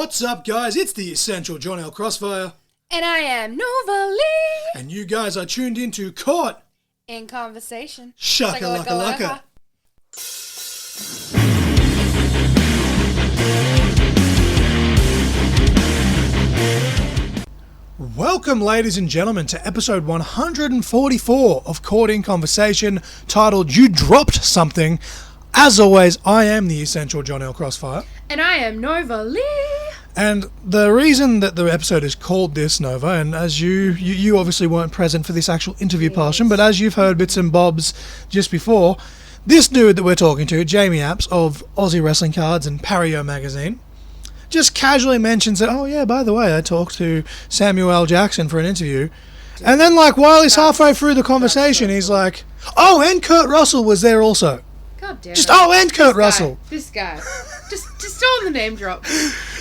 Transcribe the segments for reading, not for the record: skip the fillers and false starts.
What's up, guys? It's the Essential John L. Crossfire. And I am Nova Lee. And you guys are tuned into Caught In Conversation. Shaka Laka Laka. Welcome, ladies and gentlemen, to episode 144 of Caught in Conversation, titled You Dropped Something. As always, I am the Essential John L. Crossfire. And I am Nova Lee. And the reason that the episode is called this, Nova, and as you obviously weren't present for this actual interview portion, but as you've heard bits and bobs just before, this dude that we're talking to, Jamie Apps of Aus Wrestling Cards and Pario Magazine, just casually mentions that, oh yeah, by the way, I talked to Samuel L. Jackson for an interview. And then, like, while he's halfway through the conversation, he's like, oh, and Kurt Russell was there also. God damn just, it. oh, and Kurt Russell. This guy. Just on the name drop.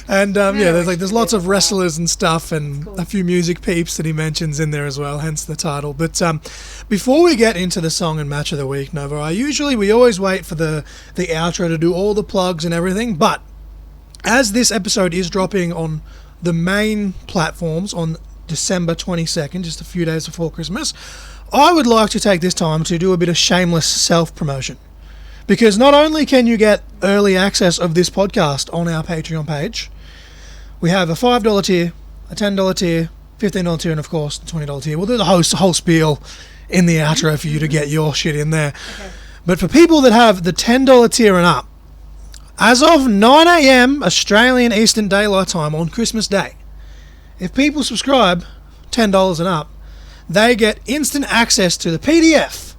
And there's lots of wrestlers and stuff, and a few music peeps that he mentions in there as well, hence the title. But before we get into the song and match of the week, Nova, we always wait for the outro to do all the plugs and everything. But as this episode is dropping on the main platforms on December 22nd, just a few days before Christmas, I would like to take this time to do a bit of shameless self-promotion. Because not only can you get early access of this podcast on our Patreon page, we have a $5 tier, a $10 tier, $15 tier, and of course the $20 tier. We'll do the whole spiel in the outro for you to get your shit in there. Okay. But for people that have the $10 tier and up, as of 9 a.m. Australian Eastern Daylight Time on Christmas Day, if people subscribe $10 and up, they get instant access to the PDF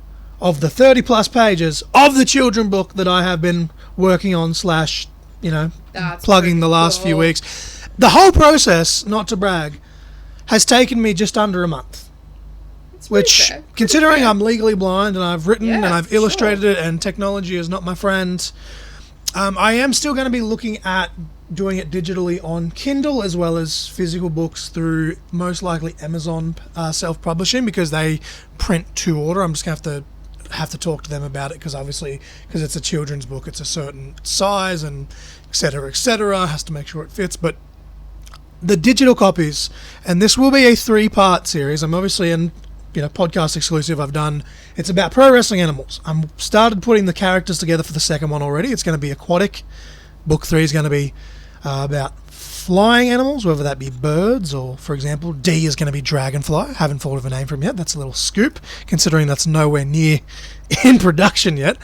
of the 30 plus pages of the children book that I have been working on / plugging the last few weeks. The whole process, not to brag, has taken me just under a month. Which, considering I'm legally blind and I've written and I've illustrated it and technology is not my friend, I am still going to be looking at doing it digitally on Kindle as well as physical books through most likely Amazon self-publishing, because they print to order. I'm just going to have to talk to them about it, because it's a children's book, it's a certain size and etc, has to make sure it fits. But the digital copies, and this will be a 3-part series. I'm obviously in podcast exclusive. It's about pro wrestling animals. I'm started putting the characters together for the second one already. It's going to be aquatic. Book 3 is going to be about flying animals, whether that be birds or, for example, D is going to be dragonfly. Haven't thought of a name for him yet. That's a little scoop, considering that's nowhere near in production yet.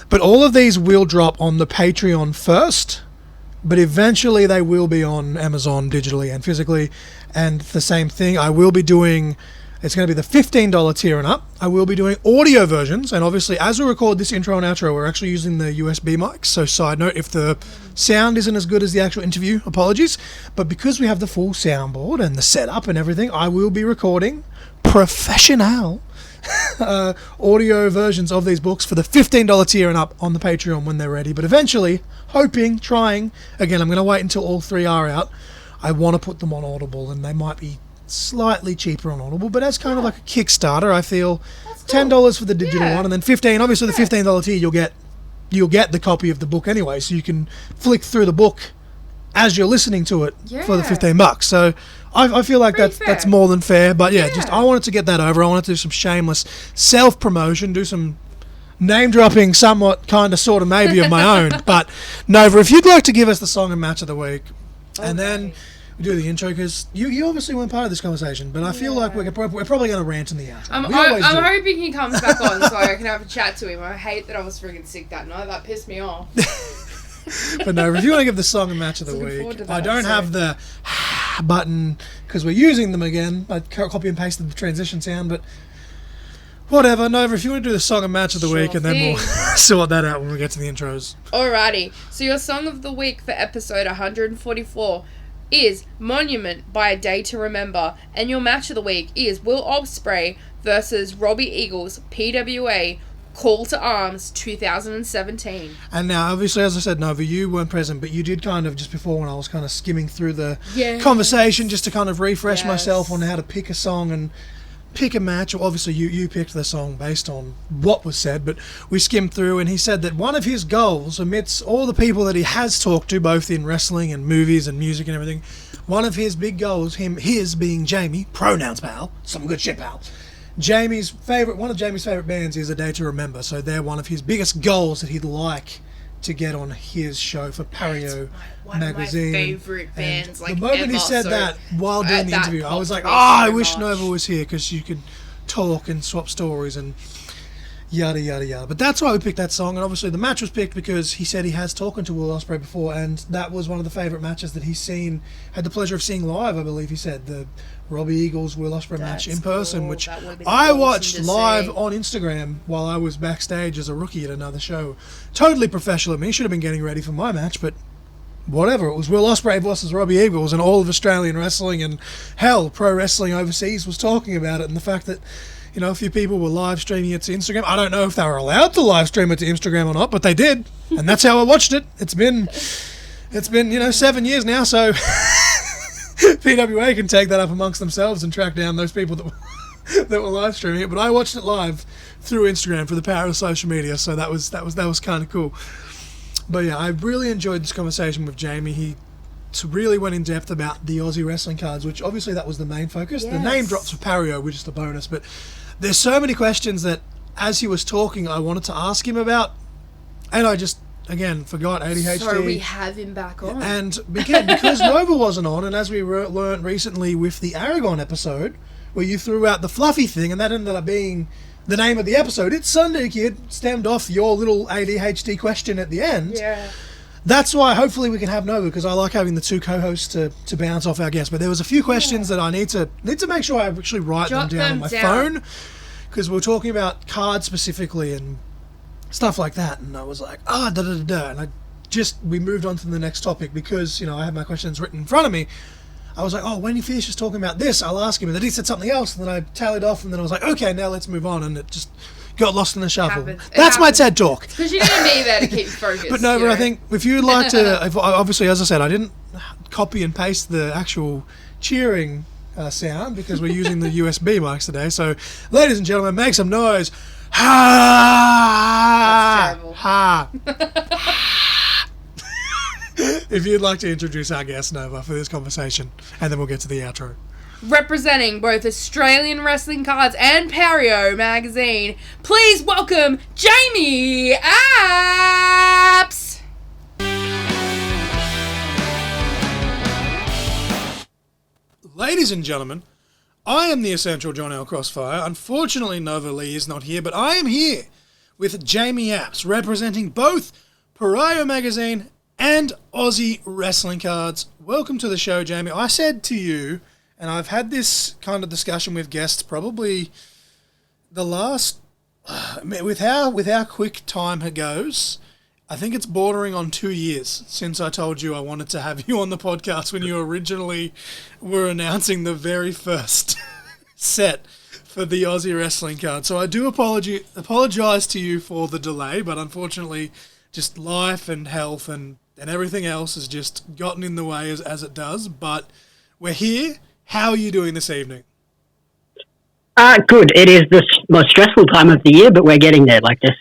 But all of these will drop on the Patreon first, but eventually they will be on Amazon digitally and physically. And the same thing, I will be doing... It's going to be the $15 tier and up. I will be doing audio versions, and obviously as we record this intro and outro, we're actually using the USB mics. So side note, if the sound isn't as good as the actual interview, apologies. But because we have the full soundboard and the setup and everything, I will be recording professional audio versions of these books for the $15 tier and up on the Patreon when they're ready. But eventually, trying, again, I'm going to wait until all 3 are out. I want to put them on Audible, and they might be slightly cheaper on Audible, but as kind of like a Kickstarter, I feel $10 for the digital one, and then $15. Obviously, the $15 tier you'll get the copy of the book anyway, so you can flick through the book as you're listening to it for the $15. So I feel like that's more than fair. But just I wanted to get that over. I wanted to do some shameless self promotion, do some name dropping, somewhat kind of sort of maybe of my own. But Nova, if you'd like to give us the song and match of the week, and then we do the intro, because you obviously weren't part of this conversation, but I feel like we're probably going to rant in the outro. I'm hoping he comes back on so I can have a chat to him. I hate that I was friggin' sick that night. That pissed me off. But no, if you want to give the song and match of the week, I don't have the button because we're using them again. I copy and pasted the transition sound, but whatever. Nova, if you want to do the song and match of the week, and then we'll sort that out when we get to the intros. Alrighty. So your song of the week for episode 144 is Monument by A Day to Remember, and your match of the week is Will Ospreay versus Robbie Eagles, PWA, Call to Arms 2017. And now, obviously, as I said, Nova, you weren't present, but you did kind of, just before when I was kind of skimming through the conversation, just to kind of refresh myself on how to pick a song and pick a match. Obviously, you picked the song based on what was said, but we skimmed through, and he said that one of his goals, amidst all the people that he has talked to, both in wrestling and movies and music and everything, one of his big goals, his being Jamie, pronouns pal, some good shit pal. One of Jamie's favorite bands is A Day to Remember, so they're one of his biggest goals that he'd like to get on his show for Pario Magazine. One of my favorite bands, the moment he said that while doing the interview, I was like, I wish Nova was here, because you could talk and swap stories and yada yada yada. But that's why we picked that song, and obviously the match was picked because he said he has talked to Will Ospreay before, and that was one of the favourite matches that he's had the pleasure of seeing live. I believe he said the Robbie Eagles Will Ospreay match in person, which I watched live on Instagram while I was backstage as a rookie at another show. Totally professional of me. Should have been getting ready for my match, but whatever. It was Will Ospreay versus Robbie Eagles, and all of Australian wrestling and hell, pro wrestling overseas was talking about it, and the fact that a few people were live streaming it to Instagram. I don't know if they were allowed to live stream it to Instagram or not, but they did, and that's how I watched it. It's been 7 years now, so PWA can take that up amongst themselves and track down those people that were live streaming it. But I watched it live through Instagram for the power of social media, so that was kind of cool. But yeah, I really enjoyed this conversation with Jamie. He really went in depth about the Aussie Wrestling Cards, which obviously that was the main focus. Yes. The name drops for Pario, which is the bonus, but there's so many questions that as he was talking I wanted to ask him about, and I just again forgot ADHD. So we have him back on, and because Nova wasn't on, and as we learned recently with the Aragon episode where you threw out the fluffy thing and that ended up being the name of the episode, It's Sunday Kid stemmed off your little ADHD question at the end. Yeah. That's why hopefully we can have Nova, because I like having the two co-hosts to bounce off our guests. But there was a few questions that I need to make sure I actually write them down on my phone, because we're talking about cards specifically and stuff like that. And I was like, and we moved on to the next topic because I had my questions written in front of me. I was like, when he finishes talking about this, I'll ask him. And then he said something else, and then I tallied off, and then I was like, okay, now let's move on. And it just got lost in the shuffle. That's my TED talk. Because you need me there to keep focused. But Nova, I think if you'd like to, obviously, as I said, I didn't copy and paste the actual cheering sound because we're using the USB mics today. So, ladies and gentlemen, make some noise. Ha! That's terrible. Ha! If you'd like to introduce our guest, Nova, for this conversation, and then we'll get to the outro. Representing both Australian Wrestling Cards and Pario Magazine, please welcome Jamie Apps! Ladies and gentlemen, I am the essential John L. Crossfire. Unfortunately, Nova Lee is not here, but I am here with Jamie Apps, representing both Pario Magazine and Aussie Wrestling Cards. Welcome to the show, Jamie. I said to you, and I've had this kind of discussion with guests probably the last, with how quick time goes, I think it's bordering on 2 years since I told you I wanted to have you on the podcast when you originally were announcing the very first set for the Aussie Wrestling Card. So I do apologise to you for the delay, but unfortunately just life and health and everything else has just gotten in the way as it does. But we're here. How are you doing this evening? Good. It is the most stressful time of the year, but we're getting there. Like just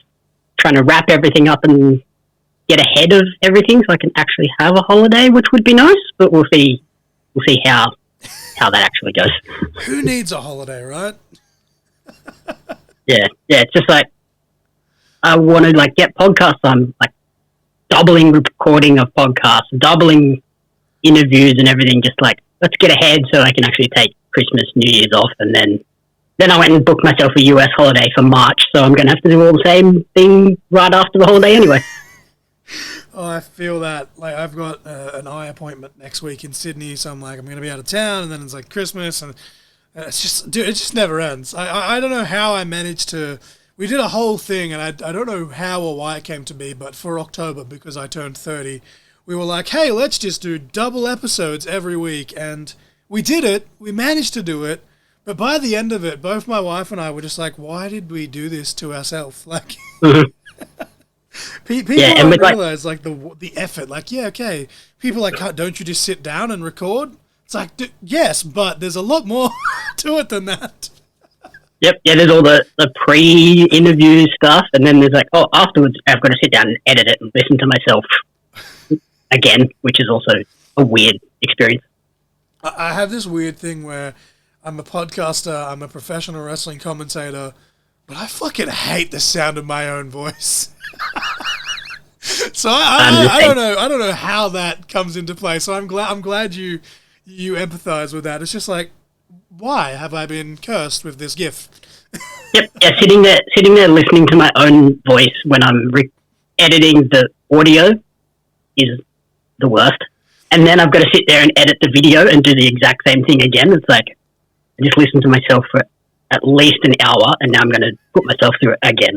trying to wrap everything up and get ahead of everything so I can actually have a holiday, which would be nice, but we'll see how that actually goes. Who needs a holiday, right? Yeah. It's just like, I want to get podcasts. I'm doubling recording of podcasts, doubling interviews and everything. Just let's get ahead so I can actually take Christmas, New Year's off, and then I went and booked myself a US holiday for March. So I'm going to have to do all the same thing right after the holiday anyway. Oh, I feel that. I've got an eye appointment next week in Sydney, so I'm going to be out of town, and then it's Christmas, and it's just, dude, it just never ends. I don't know how I managed to. We did a whole thing, and I don't know how or why it came to be, but for October, because I turned 30, we were like, hey, let's just do double episodes every week, and we did it. We managed to do it, but by the end of it, both my wife and I were just like, why did we do this to ourselves? People don't realize the effort. Okay. People don't you just sit down and record? It's yes, but there's a lot more to it than that. Yep. Yeah, there's all the pre-interview stuff, and then there's like, oh, afterwards I've got to sit down and edit it and listen to myself again, which is also a weird experience. I have this weird thing where I'm a podcaster, I'm a professional wrestling commentator, but I fucking hate the sound of my own voice. So I don't know how that comes into play. So I'm glad you empathize with that. It's just like, why have I been cursed with this gift? Yep. Yeah, sitting there listening to my own voice when I'm editing the audio is the worst. And then I've got to sit there and edit the video and do the exact same thing again. It's like, I just listened to myself for at least an hour, and now I'm going to put myself through it again.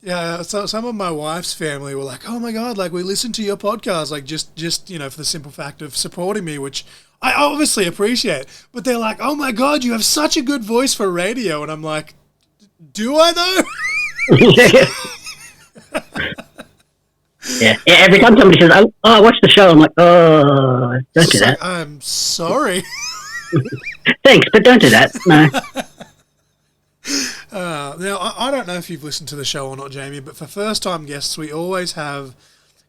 Yeah, so some of my wife's family were like, oh my God, like we listened to your podcast, like just for the simple fact of supporting me, which I obviously appreciate. But they're like, oh my God, you have such a good voice for radio. And I'm like, do I though? Yeah. Every time somebody says, "Oh, I watched the show," I'm like, "Oh, don't do that." I'm sorry. Thanks, but don't do that. No. Now, I don't know if you've listened to the show or not, Jamie, but for first-time guests, we always have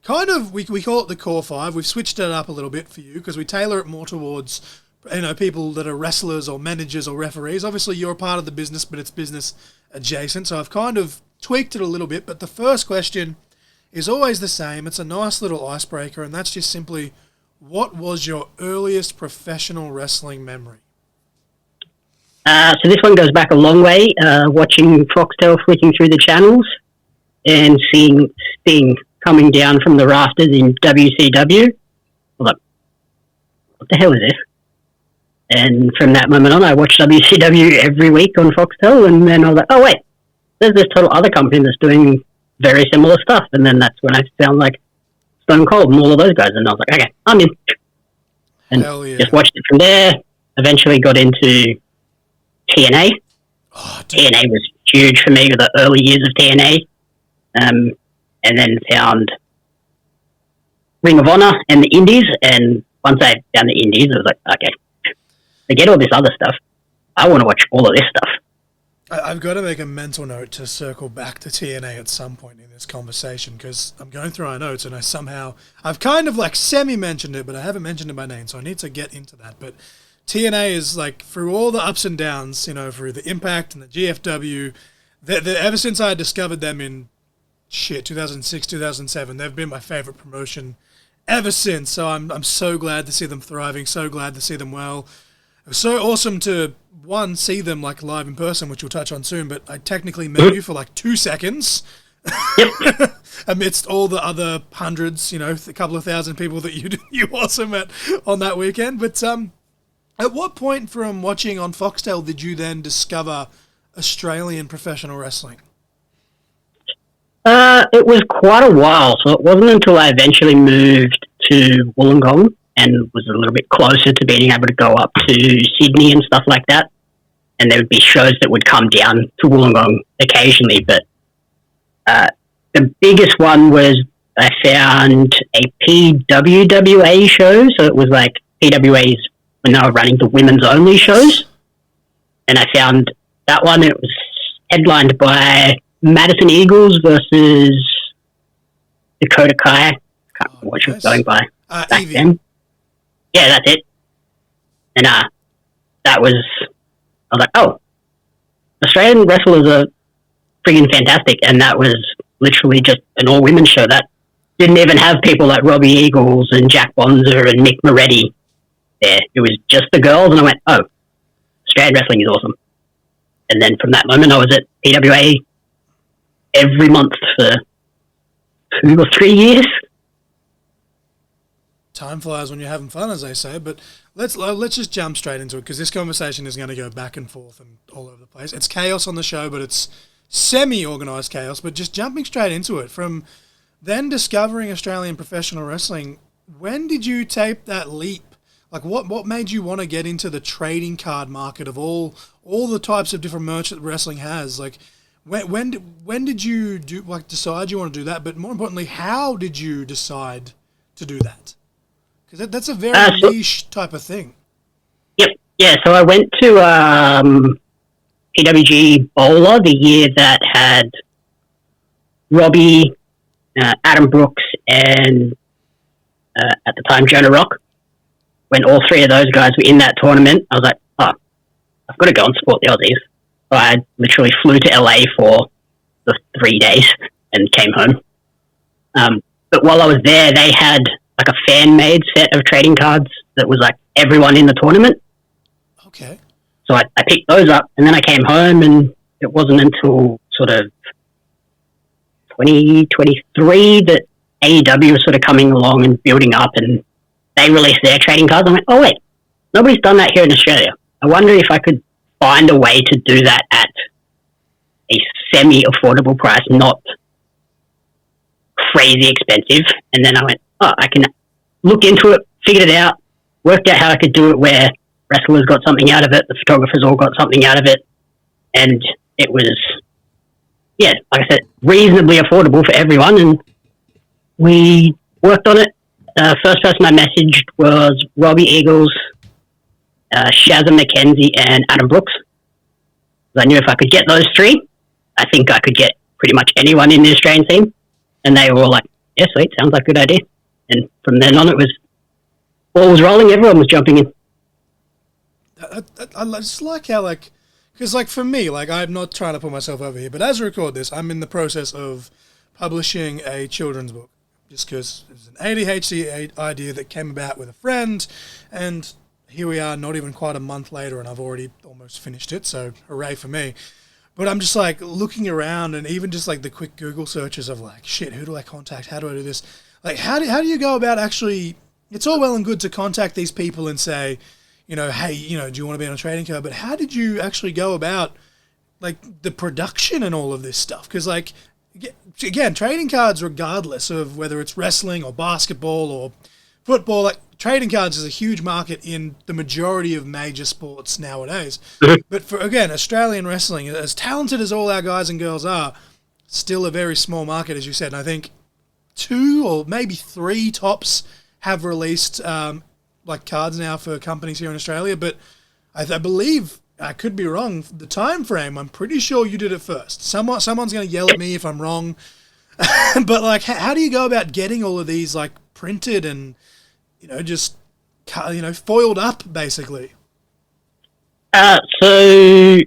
kind of we call it the core five. We've switched it up a little bit for you because we tailor it more towards people that are wrestlers or managers or referees. Obviously, you're a part of the business, but it's business adjacent. So I've kind of tweaked it a little bit. But the first question is always the same. It's a nice little icebreaker, and that's just simply, what was your earliest professional wrestling memory? So this one goes back a long way, watching Foxtel flicking through the channels and seeing Sting coming down from the rafters in WCW. I was like, what the hell is this? And from that moment on, I watched WCW every week on Foxtel, and then I was like, oh, wait, there's this total other company that's doing very similar stuff. And then that's when I found like Stone Cold and all of those guys, and I was like, okay, I'm in. And just watched it from there. Eventually got into TNA. TNA was huge for me with the early years of TNA. And then found Ring of Honor and the Indies. And once I found the Indies, I was like, okay, forget all this other stuff. I want to watch all of this stuff. I've got to make a mental note to circle back to TNA at some point in this conversation, because I'm going through our notes and I've kind of like semi-mentioned it, but I haven't mentioned it by name, so I need to get into that. But TNA is like, through all the ups and downs, through the Impact and the GFW, ever since I discovered them in 2006, 2007, they've been my favorite promotion ever since. So I'm so glad to see them thriving, so glad to see them well. It was so awesome to, one, see them like live in person, which we'll touch on soon, but I technically met you for like 2 seconds. Yep. Amidst all the other hundreds, a couple of thousand people that you also met on that weekend. But at what point from watching on Foxtel did you then discover Australian professional wrestling? It was quite a while, so it wasn't until I eventually moved to Wollongong and was a little bit closer to being able to go up to Sydney and stuff like that. And there would be shows that would come down to Wollongong occasionally, but the biggest one was I found a PWWA show, so it was like PWAs when they were running the women's only shows. And I found that one. It was headlined by Madison Eagles versus Dakota Kai. I can't remember what she was going by back Evie. then. Yeah, that's it. And that was, I was like, oh, Australian wrestlers are friggin' fantastic. And that was literally just an all-women show that didn't even have people like Robbie Eagles and Jack Bonzer and Mick Moretti there. It was just the girls, and I went, oh, Australian wrestling is awesome. And then from that moment, I was at PWA every month for 2 or 3 years. Time flies when you're having fun, as they say. But let's just jump straight into it, because this conversation is going to go back and forth and all over the place. It's chaos on the show, but it's semi-organised chaos. But just jumping straight into it, from then discovering Australian professional wrestling, when did you take that leap? Like, what made you want to get into the trading card market of all the types of different merch that wrestling has? Like, when did you decide you want to do that? But more importantly, how did you decide to do that? Because that's a very niche type of thing. Yep. Yeah. So I went to PWG Bowler the year that had Robbie, Adam Brooks, and at the time Jonah Rock. When all three of those guys were in that tournament, I was like, oh, I've got to go and support the Aussies. So I literally flew to LA for the 3 days and came home. But while I was there, they had like a fan-made set of trading cards that was like everyone in the tournament. Okay. So I picked those up, and then I came home, and it wasn't until sort of 2023 that AEW was sort of coming along and building up, and they released their trading cards. I went, oh wait, nobody's done that here in Australia. I wonder if I could find a way to do that at a semi-affordable price, not crazy expensive. And then I went, oh, I can look into it, figured it out, worked out how I could do it where wrestlers got something out of it, the photographers all got something out of it, and it was, yeah, like I said, reasonably affordable for everyone, and we worked on it. First person I messaged was Robbie Eagles, Shazza McKenzie, and Adam Brooks. I knew if I could get those three, I think I could get pretty much anyone in the Australian scene. And they were all like, yeah, sweet, sounds like a good idea. And from then on, it was all was rolling, everyone was jumping in. I just like how, like, because, like, for me, like, I'm not trying to put myself over here, but as I record this, I'm in the process of publishing a children's book. Just because it was an ADHD idea that came about with a friend, and here we are, not even quite a month later, and I've already almost finished it, so hooray for me. But I'm just, like, looking around, and even just, like, the quick Google searches of, like, shit, who do I contact? How do I do this? Like, how do you go about actually, it's all well and good to contact these people and say, you know, hey, you know, do you want to be on a trading card? But how did you actually go about, like, the production and all of this stuff? Because, like, again, trading cards, regardless of whether it's wrestling or basketball or football, like, trading cards is a huge market in the majority of major sports nowadays. But for, again, Australian wrestling, as talented as all our guys and girls are, still a very small market, as you said. And I think 2 or maybe 3 tops have released like cards now for companies here in Australia. But I believe, I could be wrong, the time frame, I'm pretty sure you did it first. Someone's going to yell at me if I'm wrong. But, like, how do you go about getting all of these, like, printed and, you know, just, you know, foiled up, basically? So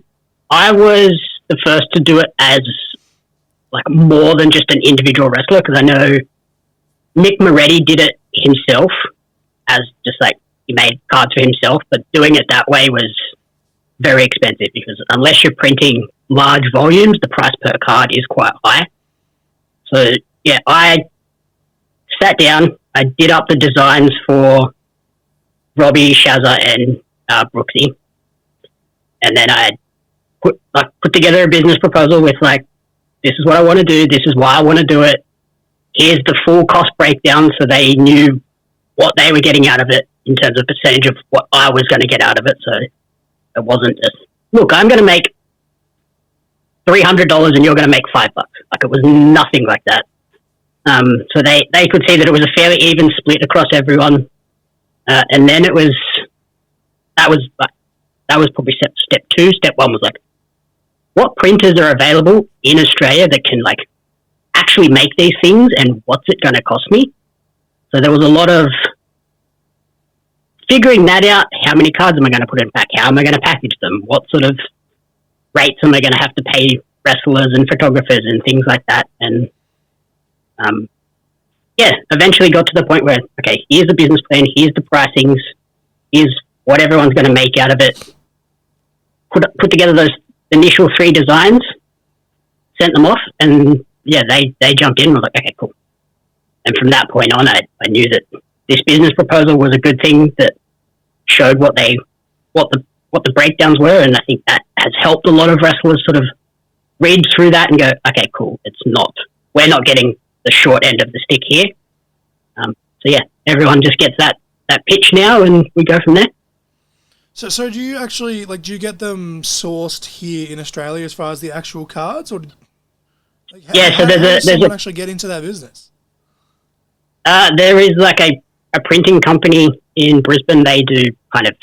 I was the first to do it as, like, more than just an individual wrestler, because I know Mick Moretti did it himself as just, like, he made cards for himself, but doing it that way was very expensive, because unless you're printing large volumes, the price per card is quite high. So, yeah, I sat down, I did up the designs for Robbie, Shazza, and Brooksy. And then I put together a business proposal with, like, this is what I want to do, this is why I want to do it, here's the full cost breakdown, so they knew what they were getting out of it in terms of percentage of what I was going to get out of it. So it wasn't just, look, I'm going to make $300 and you're going to make $5. Like, it was nothing like that. So they could see that it was a fairly even split across everyone. And then that was probably step 2. Step 1 was like, what printers are available in Australia that can, like, actually make these things, and what's it going to cost me? So there was a lot of figuring that out. How many cards am I going to put in pack? How am I going to package them? What sort of rates am I going to have to pay wrestlers and photographers and things like that? And eventually got to the point where, okay, here's the business plan, here's the pricings, here's what everyone's going to make out of it. Put together those initial 3 designs, sent them off, and yeah, they jumped in and was like, okay, cool. And from that point on, I knew that this business proposal was a good thing that showed what the breakdowns were, and I think that has helped a lot of wrestlers sort of read through that and go, okay, cool, we're not getting the short end of the stick here. So yeah, everyone just gets that pitch now, and we go from there. So do you actually, like, do you get them sourced here in Australia as far as the actual cards, or like, so there's someone actually get into that business? There is, like, a printing company in Brisbane. They do kind of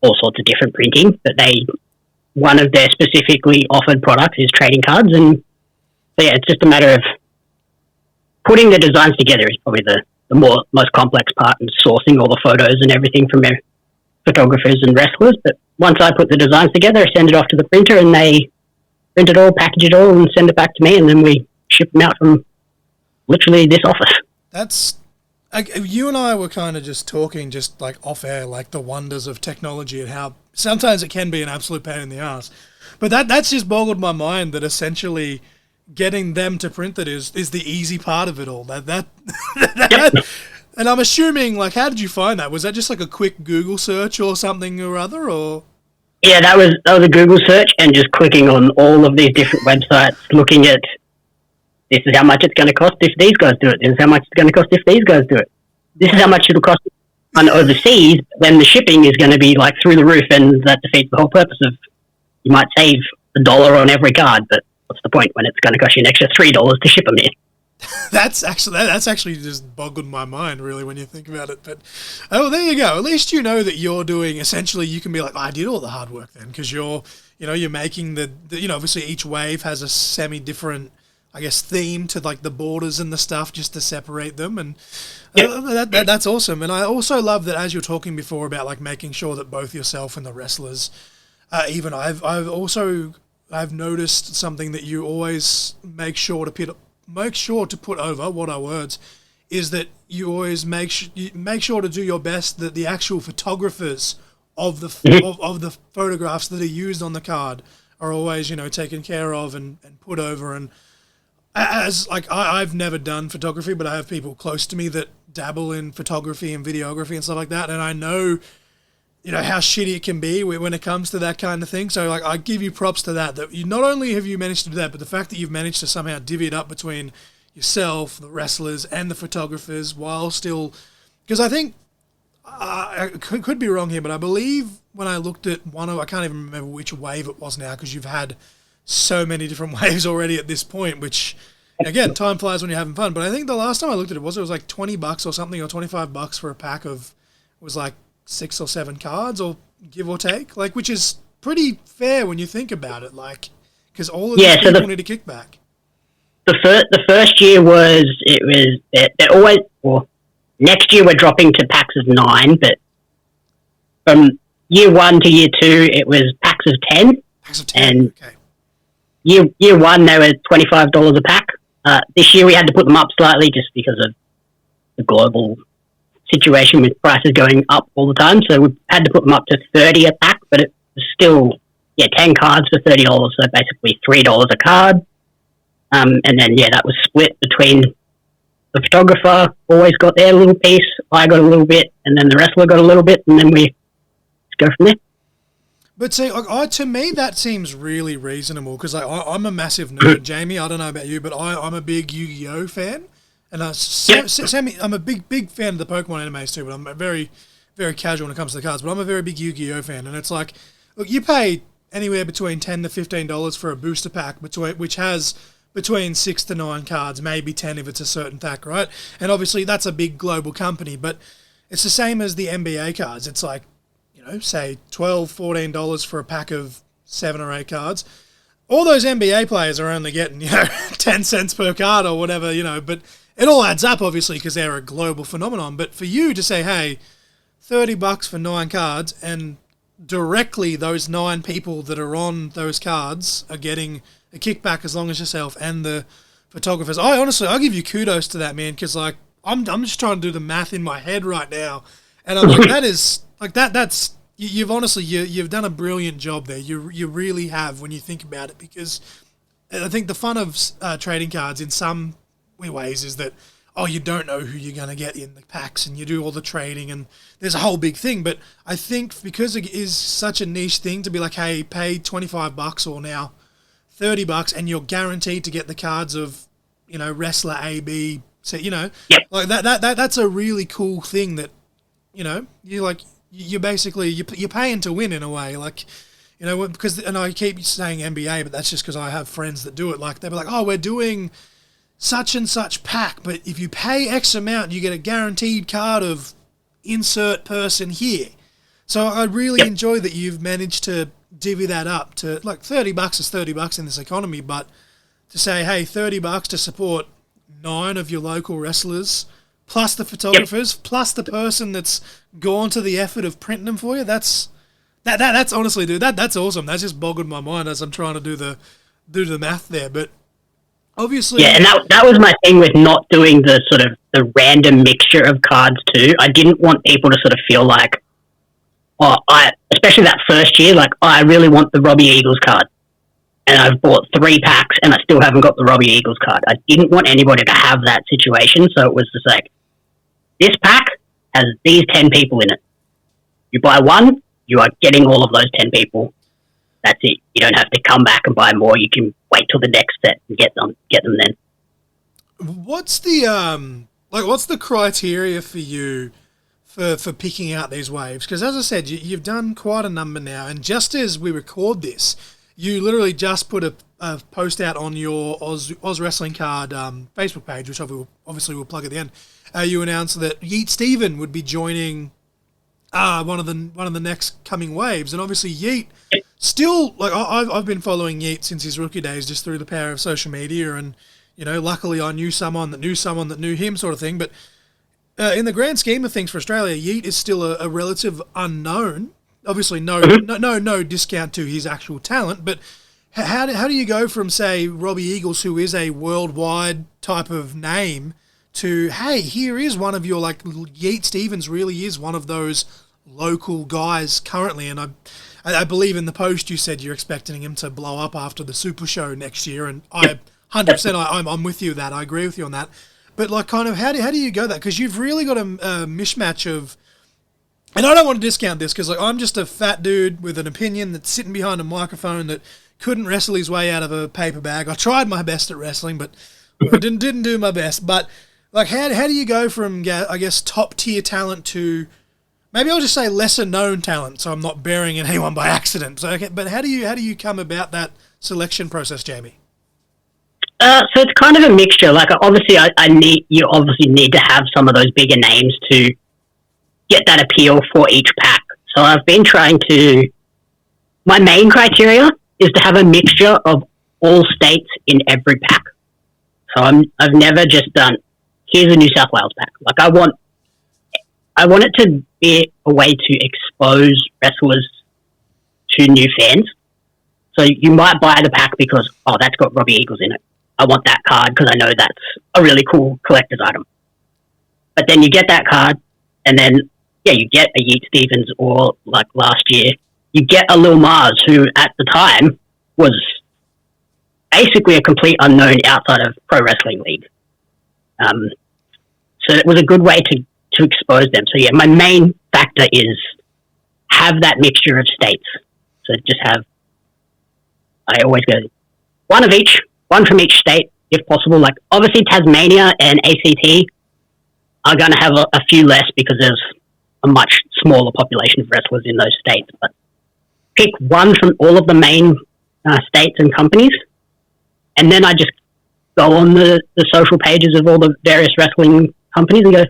all sorts of different printing, but they one of their specifically offered products is trading cards. And so, yeah, it's just a matter of putting the designs together is probably the most complex part, and sourcing all the photos and everything from their photographers and wrestlers. But once I put the designs together, I send it off to the printer, and they print it all, package it all, and send it back to me, and then we ship them out from literally this office. That's... you and I were kind of just talking, just like off air, like the wonders of technology and how sometimes it can be an absolute pain in the ass. But that's just boggled my mind that essentially getting them to print it is the easy part of it all. And I'm assuming, like, how did you find that? Was that just like a quick Google search or something or other, or? Yeah, that was a Google search and just clicking on all of these different websites, looking at this is how much it's going to cost if these guys do it. This is how much it's going to cost if these guys do it. This is how much it'll cost on overseas. Then the shipping is going to be like through the roof, and that defeats the whole purpose of, you might save $1 on every card, but what's the point when it's going to cost you an extra $3 to ship them here? That's actually just boggled my mind, really, when you think about it. But oh, there you go. At least you know that you're doing, essentially, you can be like, I did all the hard work then, because you're making the obviously each wave has a semi-different, I guess, theme to like the borders and the stuff just to separate them, and that's awesome. And I also love that, as you're talking before about like making sure that both yourself and the wrestlers, even I've noticed something that you always make sure to put over, what are words, is that you always make sure to do your best that the actual photographers of the photographs that are used on the card are always taken care of and put over. And as like I've never done photography, but I have people close to me that dabble in photography and videography and stuff like that, and I know how shitty it can be when it comes to that kind of thing. So like I give you props to that you not only have you managed to do that, but the fact that you've managed to somehow divvy it up between yourself, the wrestlers, and the photographers, while still, because I think I could be wrong here, but I believe when I looked at I can't even remember which wave it was now, because you've had so many different waves already at this point, which again, time flies when you're having fun. But I think the last time I looked at it was like $20 or something, or $25 for a pack of, it was like 6 or 7 cards, or give or take, like, which is pretty fair when you think about it, like, because all of these people need a kickback. The first year it always, well, next year we're dropping to packs of 9, but from year 1 to year 2 it was packs of 10. Packs of 10, and okay. Year 1 they were $25 a pack. This year we had to put them up slightly just because of the global situation with prices going up all the time, so we had to put them up to $30 a pack, but it was still 10 cards for $30, so basically $3 a card. And then that was split between the photographer always got their little piece, I got a little bit, and then the wrestler got a little bit, and then we just go from there. But see, to me that seems really reasonable, because I'm a massive nerd, Jamie. I don't know about you, but I'm a big Yu-Gi-Oh fan, and Sammy, I'm a big fan of the Pokemon animes too. But I'm very, very casual when it comes to the cards. But I'm a very big Yu-Gi-Oh fan, and it's like, look, you pay anywhere between $10 to $15 for a booster pack, which has between 6 to 9 cards, maybe 10 if it's a certain pack, right? And obviously that's a big global company, but it's the same as the NBA cards. It's like, say $12, $14 for a pack of 7 or 8 cards. All those NBA players are only getting, 10 cents per card or whatever, but it all adds up, obviously, because they're a global phenomenon. But for you to say, hey, $30 for 9 cards, and directly those 9 people that are on those cards are getting a kickback as long as yourself and the photographers. I'll give you kudos to that, man, because like I'm just trying to do the math in my head right now, and I'm like, that is like that's you've done a brilliant job there. You really have, when you think about it, because I think the fun of trading cards in some ways is that you don't know who you're going to get in the packs, and you do all the trading, and there's a whole big thing. But I think because it is such a niche thing to be like, hey, pay $25 or now $30, and you're guaranteed to get the cards of wrestler A, B, so like that's a really cool thing that you're basically you're paying to win in a way, like because, and I keep saying NBA, but that's just because I have friends that do it. Like they'll be like, oh, we're doing such and such pack, but if you pay X amount, you get a guaranteed card of insert person here. So I really enjoy that you've managed to divvy that up to, like, $30 is $30 in this economy, but to say, hey, $30 to support 9 of your local wrestlers, plus the photographers, plus the person that's gone to the effort of printing them for you, that's honestly, dude, that's awesome. That's just boggled my mind as I'm trying to do the math there. But obviously, yeah, and that was my thing with not doing the sort of the random mixture of cards too. I didn't want people to sort of feel like, especially that first year, like, I really want the Robbie Eagles card, and I've bought 3 packs and I still haven't got the Robbie Eagles card. I didn't want anybody to have that situation, so it was just like, this pack has these 10 people in it. You buy one, you are getting all of those 10 people. That's it. You don't have to come back and buy more. You can wait till the next set and get them then. What's the criteria for you for picking out these waves? Because as I said, you've done quite a number now, and just as we record this, you literally just put a post out on your Aus Wrestling Card Facebook page, which obviously we'll plug at the end. You announced that Yeet Steven would be joining one of the next coming waves, and obviously Yeet still, like, I've been following Yeet since his rookie days just through the power of social media, and luckily I knew someone that knew him, sort of thing. But in the grand scheme of things for Australia, Yeet is still a relative unknown. Obviously, no discount to his actual talent, but how do you go from, say, Robbie Eagles, who is a worldwide type of name, to, hey, here is one of your, like, Yeet Stevens really is one of those local guys currently, and I believe in the post you said you're expecting him to blow up after the Super Show next year, and I 100% I'm with you that. I agree with you on that. But, like, kind of how do you go that? Because you've really got a mishmatch of, and I don't want to discount this because, like, I'm just a fat dude with an opinion that's sitting behind a microphone that couldn't wrestle his way out of a paper bag. I tried my best at wrestling, but I didn't do my best. But, like, how do you go from, I guess, top tier talent to, maybe I'll just say lesser known talent, so I'm not burying anyone by accident. So, okay, but how do you come about that selection process, Jamie? So it's kind of a mixture. Like, obviously, you obviously need to have some of those bigger names to get that appeal for each pack. So I've been trying to, my main criteria is to have a mixture of all states in every pack. So I've never just done, here's a New South Wales pack. Like, I want it to be a way to expose wrestlers to new fans. So you might buy the pack because, that's got Robbie Eagles in it. I want that card because I know that's a really cool collector's item. But then you get that card, and then, you get a Yeet Stevens, or, like, last year, you get a Lil Mars, who at the time was basically a complete unknown outside of Pro Wrestling League. So it was a good way to expose them. So, my main factor is have that mixture of states. So just have, I always go, one of each, one from each state, if possible. Like, obviously Tasmania and ACT are going to have a few less because there's a much smaller population of wrestlers in those states. But pick one from all of the main states and companies, and then I just go on the social pages of all the various wrestling companies and go,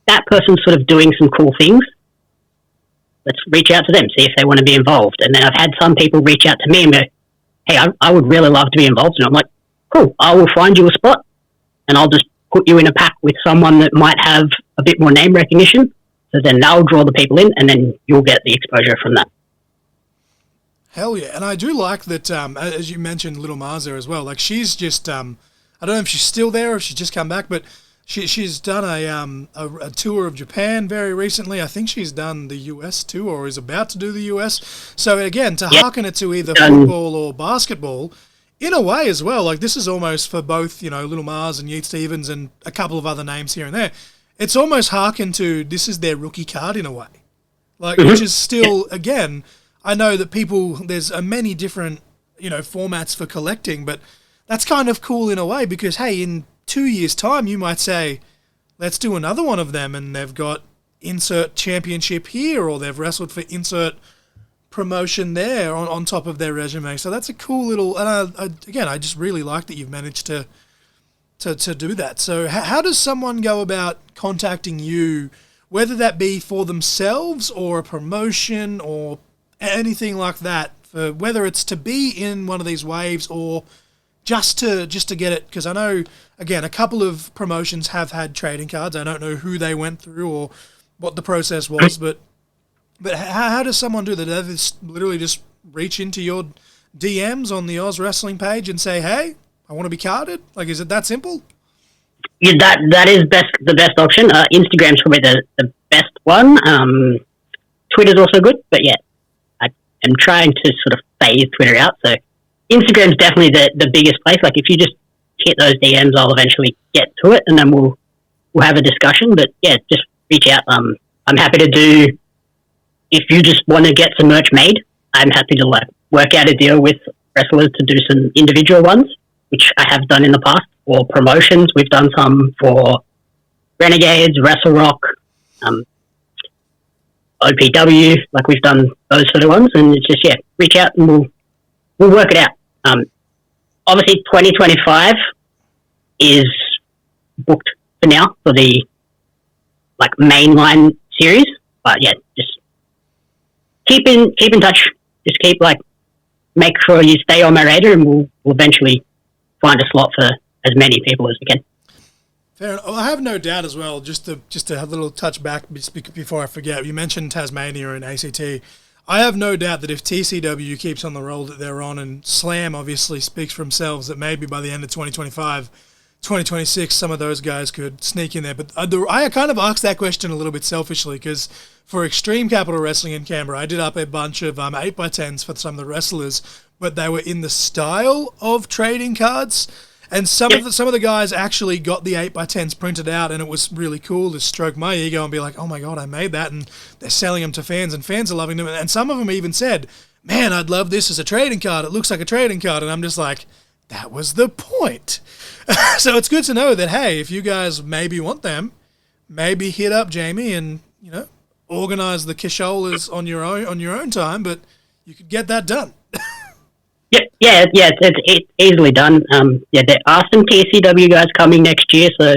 that person's sort of doing some cool things. Let's reach out to them, see if they want to be involved. And then I've had some people reach out to me and go, hey, I would really love to be involved. And I'm like, cool, I will find you a spot, and I'll just put you in a pack with someone that might have a bit more name recognition. So then they'll draw the people in, and then you'll get the exposure from that. Hell yeah. And I do like that, as you mentioned, Little Mars there as well. Like, she's just, I don't know if she's still there or if she's just come back, but she's done a tour of Japan very recently. I think she's done the US too, or is about to do the US. So again, to hearken it to either football or basketball, in a way as well, like, this is almost for both, Little Mars and Yeet Stevens and a couple of other names here and there. It's almost hearkened to, this is their rookie card in a way. Like, which is still, again, I know that there's many different, formats for collecting, but that's kind of cool in a way because, hey, in 2 years' time, you might say, let's do another one of them, and they've got insert championship here, or they've wrestled for insert promotion there on top of their resume. So that's a cool little, and I just really like that you've managed to do that. So how does someone go about contacting you, whether that be for themselves or a promotion or anything like that, for whether it's to be in one of these waves or just to get it? Because I know, again, a couple of promotions have had trading cards. I don't know who they went through or what the process was, but how does someone do that? Do they literally just reach into your DMs on the Aus Wrestling page and say, "Hey, I want to be carded"? Like, is it that simple? Yeah, that is the best option. Instagram's probably the best one. Twitter's also good, but yeah, I am trying to sort of phase Twitter out. So Instagram's definitely the biggest place. Like, if you just hit those DMs, I'll eventually get to it, and then we'll have a discussion. But yeah, just reach out. I'm happy to do. If you just want to get some merch made, I'm happy to like work out a deal with wrestlers to do some individual ones, which I have done in the past. Or promotions, we've done some for Renegades, Wrestle Rock, OPW. Like, we've done those sort of ones, and it's just reach out and we'll work it out. Obviously, 2025 is booked for now for the like mainline series, but yeah, just keep in touch. Just keep make sure you stay on my radar, and we'll eventually find a slot for as many people as we can. Fair enough. Well, I have no doubt as well, just to have a little touch back before I forget, you mentioned Tasmania and ACT. I have no doubt that if TCW keeps on the roll that they're on, and Slam obviously speaks for themselves, that maybe by the end of 2025, 2026, some of those guys could sneak in there. But I kind of asked that question a little bit selfishly, because for Extreme Capital Wrestling in Canberra, I did up a bunch of 8x10s for some of the wrestlers, but they were in the style of trading cards. And some of the guys actually got the 8x10s printed out, and it was really cool to stroke my ego and be like, oh my God, I made that, and they're selling them to fans, and fans are loving them. And some of them even said, man, I'd love this as a trading card. It looks like a trading card. And I'm just like, that was the point. So it's good to know that, hey, if you guys maybe want them, maybe hit up Jamie and, organize the casholas on your own time, but you could get that done. It's easily done. There are some TCW guys coming next year, so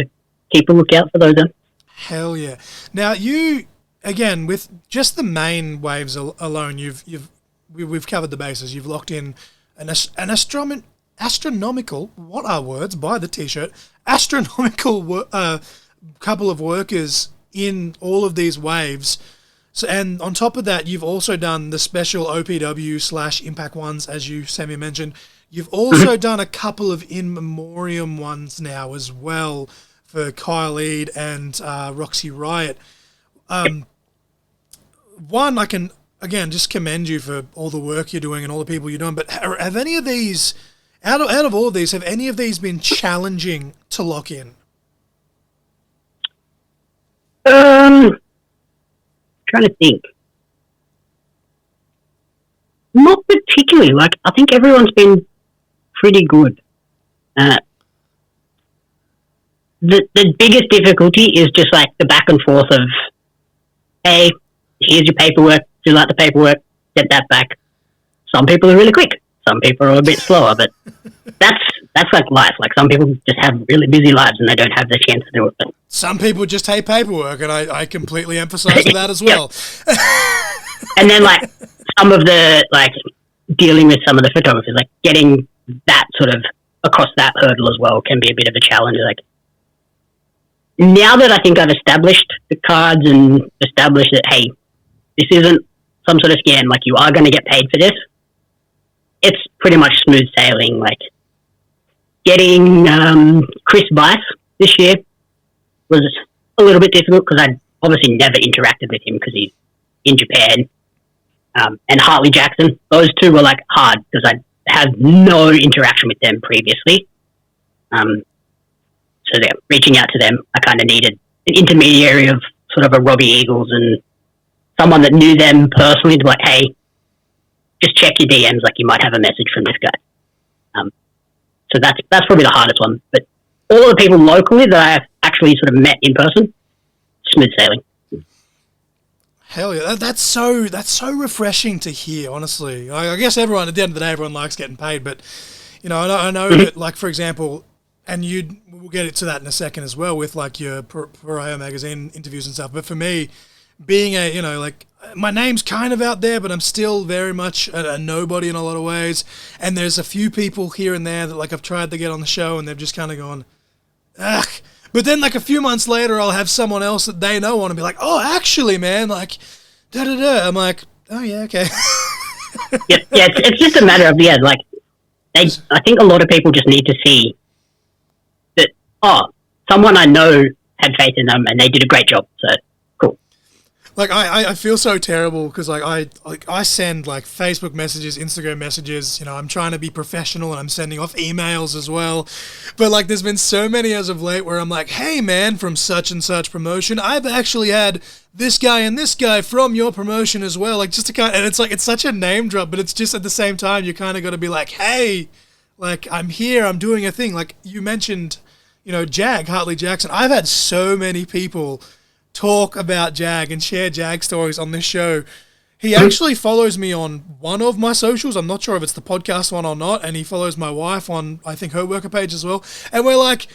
keep a lookout for those. Hell yeah! Now you, again, with just the main waves alone, we've covered the bases. You've locked in an astronomical, what are words? Buy the T-shirt. Astronomical couple of workers in all of these waves. So, and on top of that, you've also done the special OPW/Impact ones, as you semi-mentioned. You've also done a couple of in memoriam ones now as well for Kyle Eade and Roxy Riot. One, I can, again, just commend you for all the work you're doing and all the people you're doing, but have any of these, out of all of these, have any of these been challenging to lock in? Trying to think. Not particularly. I think everyone's been pretty good. The biggest difficulty is just the back and forth of, hey, here's your paperwork, do you like the paperwork, get that back. Some people are really quick. Some people are a bit slower, but that's like life. Some people just have really busy lives and they don't have the chance to do it. But some people just hate paperwork, and I completely emphasize that as well. And then some of the dealing with some of the photographers, getting that sort of across that hurdle as well can be a bit of a challenge. Now that I think I've established the cards and established that, hey, this isn't some sort of scam, you are going to get paid for this, it's pretty much smooth sailing. Getting Chris Weiss this year was a little bit difficult because I'd obviously never interacted with him because he's in Japan. And Hartley Jackson, those two were hard because I had no interaction with them previously. So reaching out to them, I kind of needed an intermediary of sort of a Robbie Eagles and someone that knew them personally to hey, just check your DMs, you might have a message from this guy. So that's probably the hardest one. But all the people locally that I have actually sort of met in person, smooth sailing. Hell yeah, that's so refreshing to hear. Honestly, I guess everyone at the end of the day, everyone likes getting paid, but I know that for example, and we'll get to that in a second as well with your Pario Magazine interviews and stuff. But for me, being my name's kind of out there, but I'm still very much a nobody in a lot of ways. And there's a few people here and there that like I've tried to get on the show, and they've just kind of gone, ugh. But then like a few months later, I'll have someone else that they know on and be like, oh, actually, man, like, da da da. I'm like, oh yeah, okay. yeah, it's just a matter of like I think a lot of people just need to see that someone I know had faith in them and they did a great job. So cool. Like I feel so terrible because I send like Facebook messages, Instagram messages. You know, I'm trying to be professional and I'm sending off emails as well. But like, there's been so many as of late where I'm like, hey man, from such and such promotion, I've actually had this guy and this guy from your promotion as well. Like just to kind of, and it's like it's such a name drop, but it's just at the same time you kind of got to be like, hey, like I'm here, I'm doing a thing. Like you mentioned, you know, Hartley Jackson. I've had so many people talk about Jag and share Jag stories on this show. He actually follows me on one of my socials. I'm not sure if it's the podcast one or not. And he follows my wife on, I think, her worker page as well. And we're like,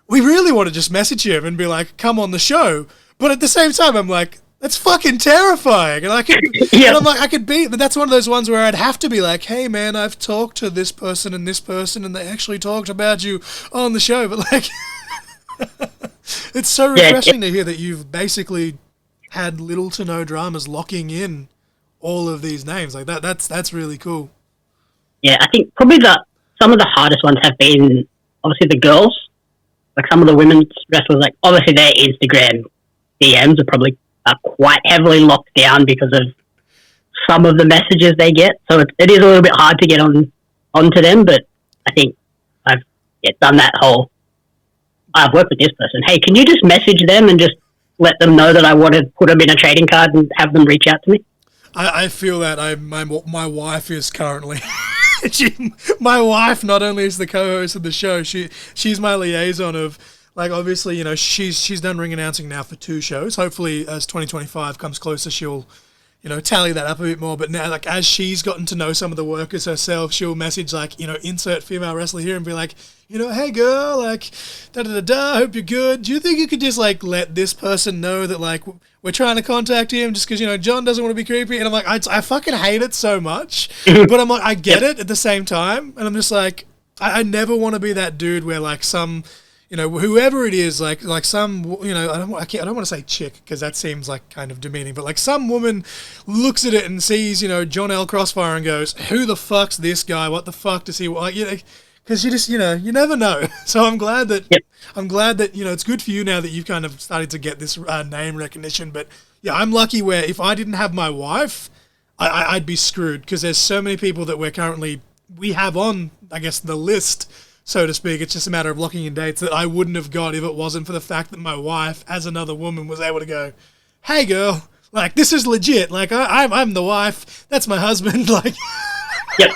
we really want to just message him and be like, come on the show. But at the same time, I'm like, that's fucking terrifying. And I could, and I'm like, I could be, but that's one of those ones where I'd have to be like, hey man, I've talked to this person, and they actually talked about you on the show. But like, it's so refreshing to hear that you've basically had little to no dramas locking in all of these names. Like that's really cool. Yeah, I think probably some of the hardest ones have been obviously the girls. Like some of the women's wrestlers, like obviously their Instagram DMs are probably quite heavily locked down because of some of the messages they get. So it is a little bit hard to get onto them, but I think I've done that whole, I've worked with this person. Hey, can you just message them and just let them know that I want to put them in a trading card and have them reach out to me? I feel that my wife is currently... my wife not only is the co-host of the show, she's my liaison of, like, obviously, you know, she's done ring announcing now for 2 shows. Hopefully, as 2025 comes closer, she'll, you know, tally that up a bit more. But now, like, as she's gotten to know some of the workers herself, she'll message, like, you know, insert female wrestler here and be like, you know, hey girl, like, da-da-da-da, hope you're good. Do you think you could just, like, let this person know that, like, we're trying to contact him just because, you know, John doesn't want to be creepy? And I'm like, I fucking hate it so much. But I'm like, I get it at the same time. And I'm just like, I never want to be that dude where, like, some... You know, whoever it is, like some, you know, I don't want to say chick because that seems like kind of demeaning, but like some woman looks at it and sees, you know, John L. Crossfire and goes, who the fuck's this guy? What the fuck does he want? You know, because you just, you know, you never know. So I'm glad that, you know, it's good for you now that you've kind of started to get this name recognition. But yeah, I'm lucky where if I didn't have my wife, I'd be screwed because there's so many people that we have on, I guess, the list, so to speak. It's just a matter of locking in dates that I wouldn't have got if it wasn't for the fact that my wife, as another woman, was able to go, hey girl, like, this is legit. Like, I'm the wife. That's my husband. Like, yep.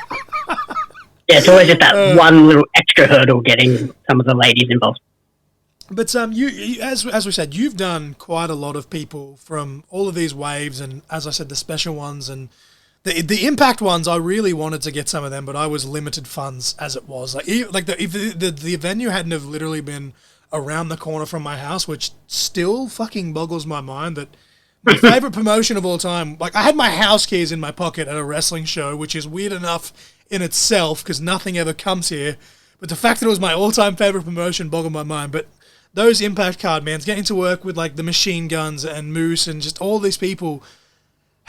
Yeah, it's always just that one little extra hurdle getting some of the ladies involved. But you as we said, you've done quite a lot of people from all of these waves, and as I said, the special ones and the impact ones. I really wanted to get some of them, but I was limited funds as it was. Like if the venue hadn't have literally been around the corner from my house, which still fucking boggles my mind that my favorite promotion of all time. Like I had my house keys in my pocket at a wrestling show, which is weird enough in itself because nothing ever comes here. But the fact that it was my all-time favorite promotion boggled my mind. But those impact card mans, getting to work with like the Machine Guns and Moose and just all these people.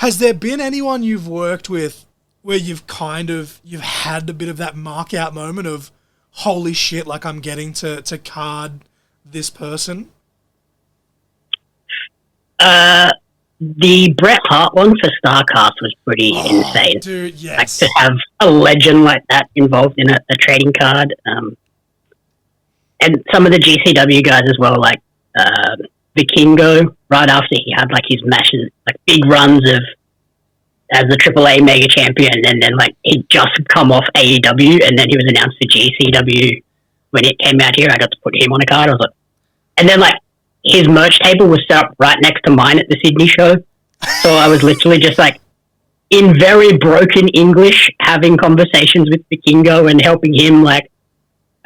Has there been anyone you've worked with where you've had a bit of that mark out moment of holy shit, like I'm getting to card this person? The Bret Hart one for StarCast was pretty insane. Dude, yes. Like to have a legend like that involved in a trading card. And some of the GCW guys as well, like Vikingo, right after he had like his matches, like big runs of as the AAA mega champion, and then like he'd just come off AEW, and then he was announced for GCW when it came out here. I got to put him on a card. I was like, and then like his merch table was set up right next to mine at the Sydney show, so I was literally just like in very broken English having conversations with Vikingo and helping him like,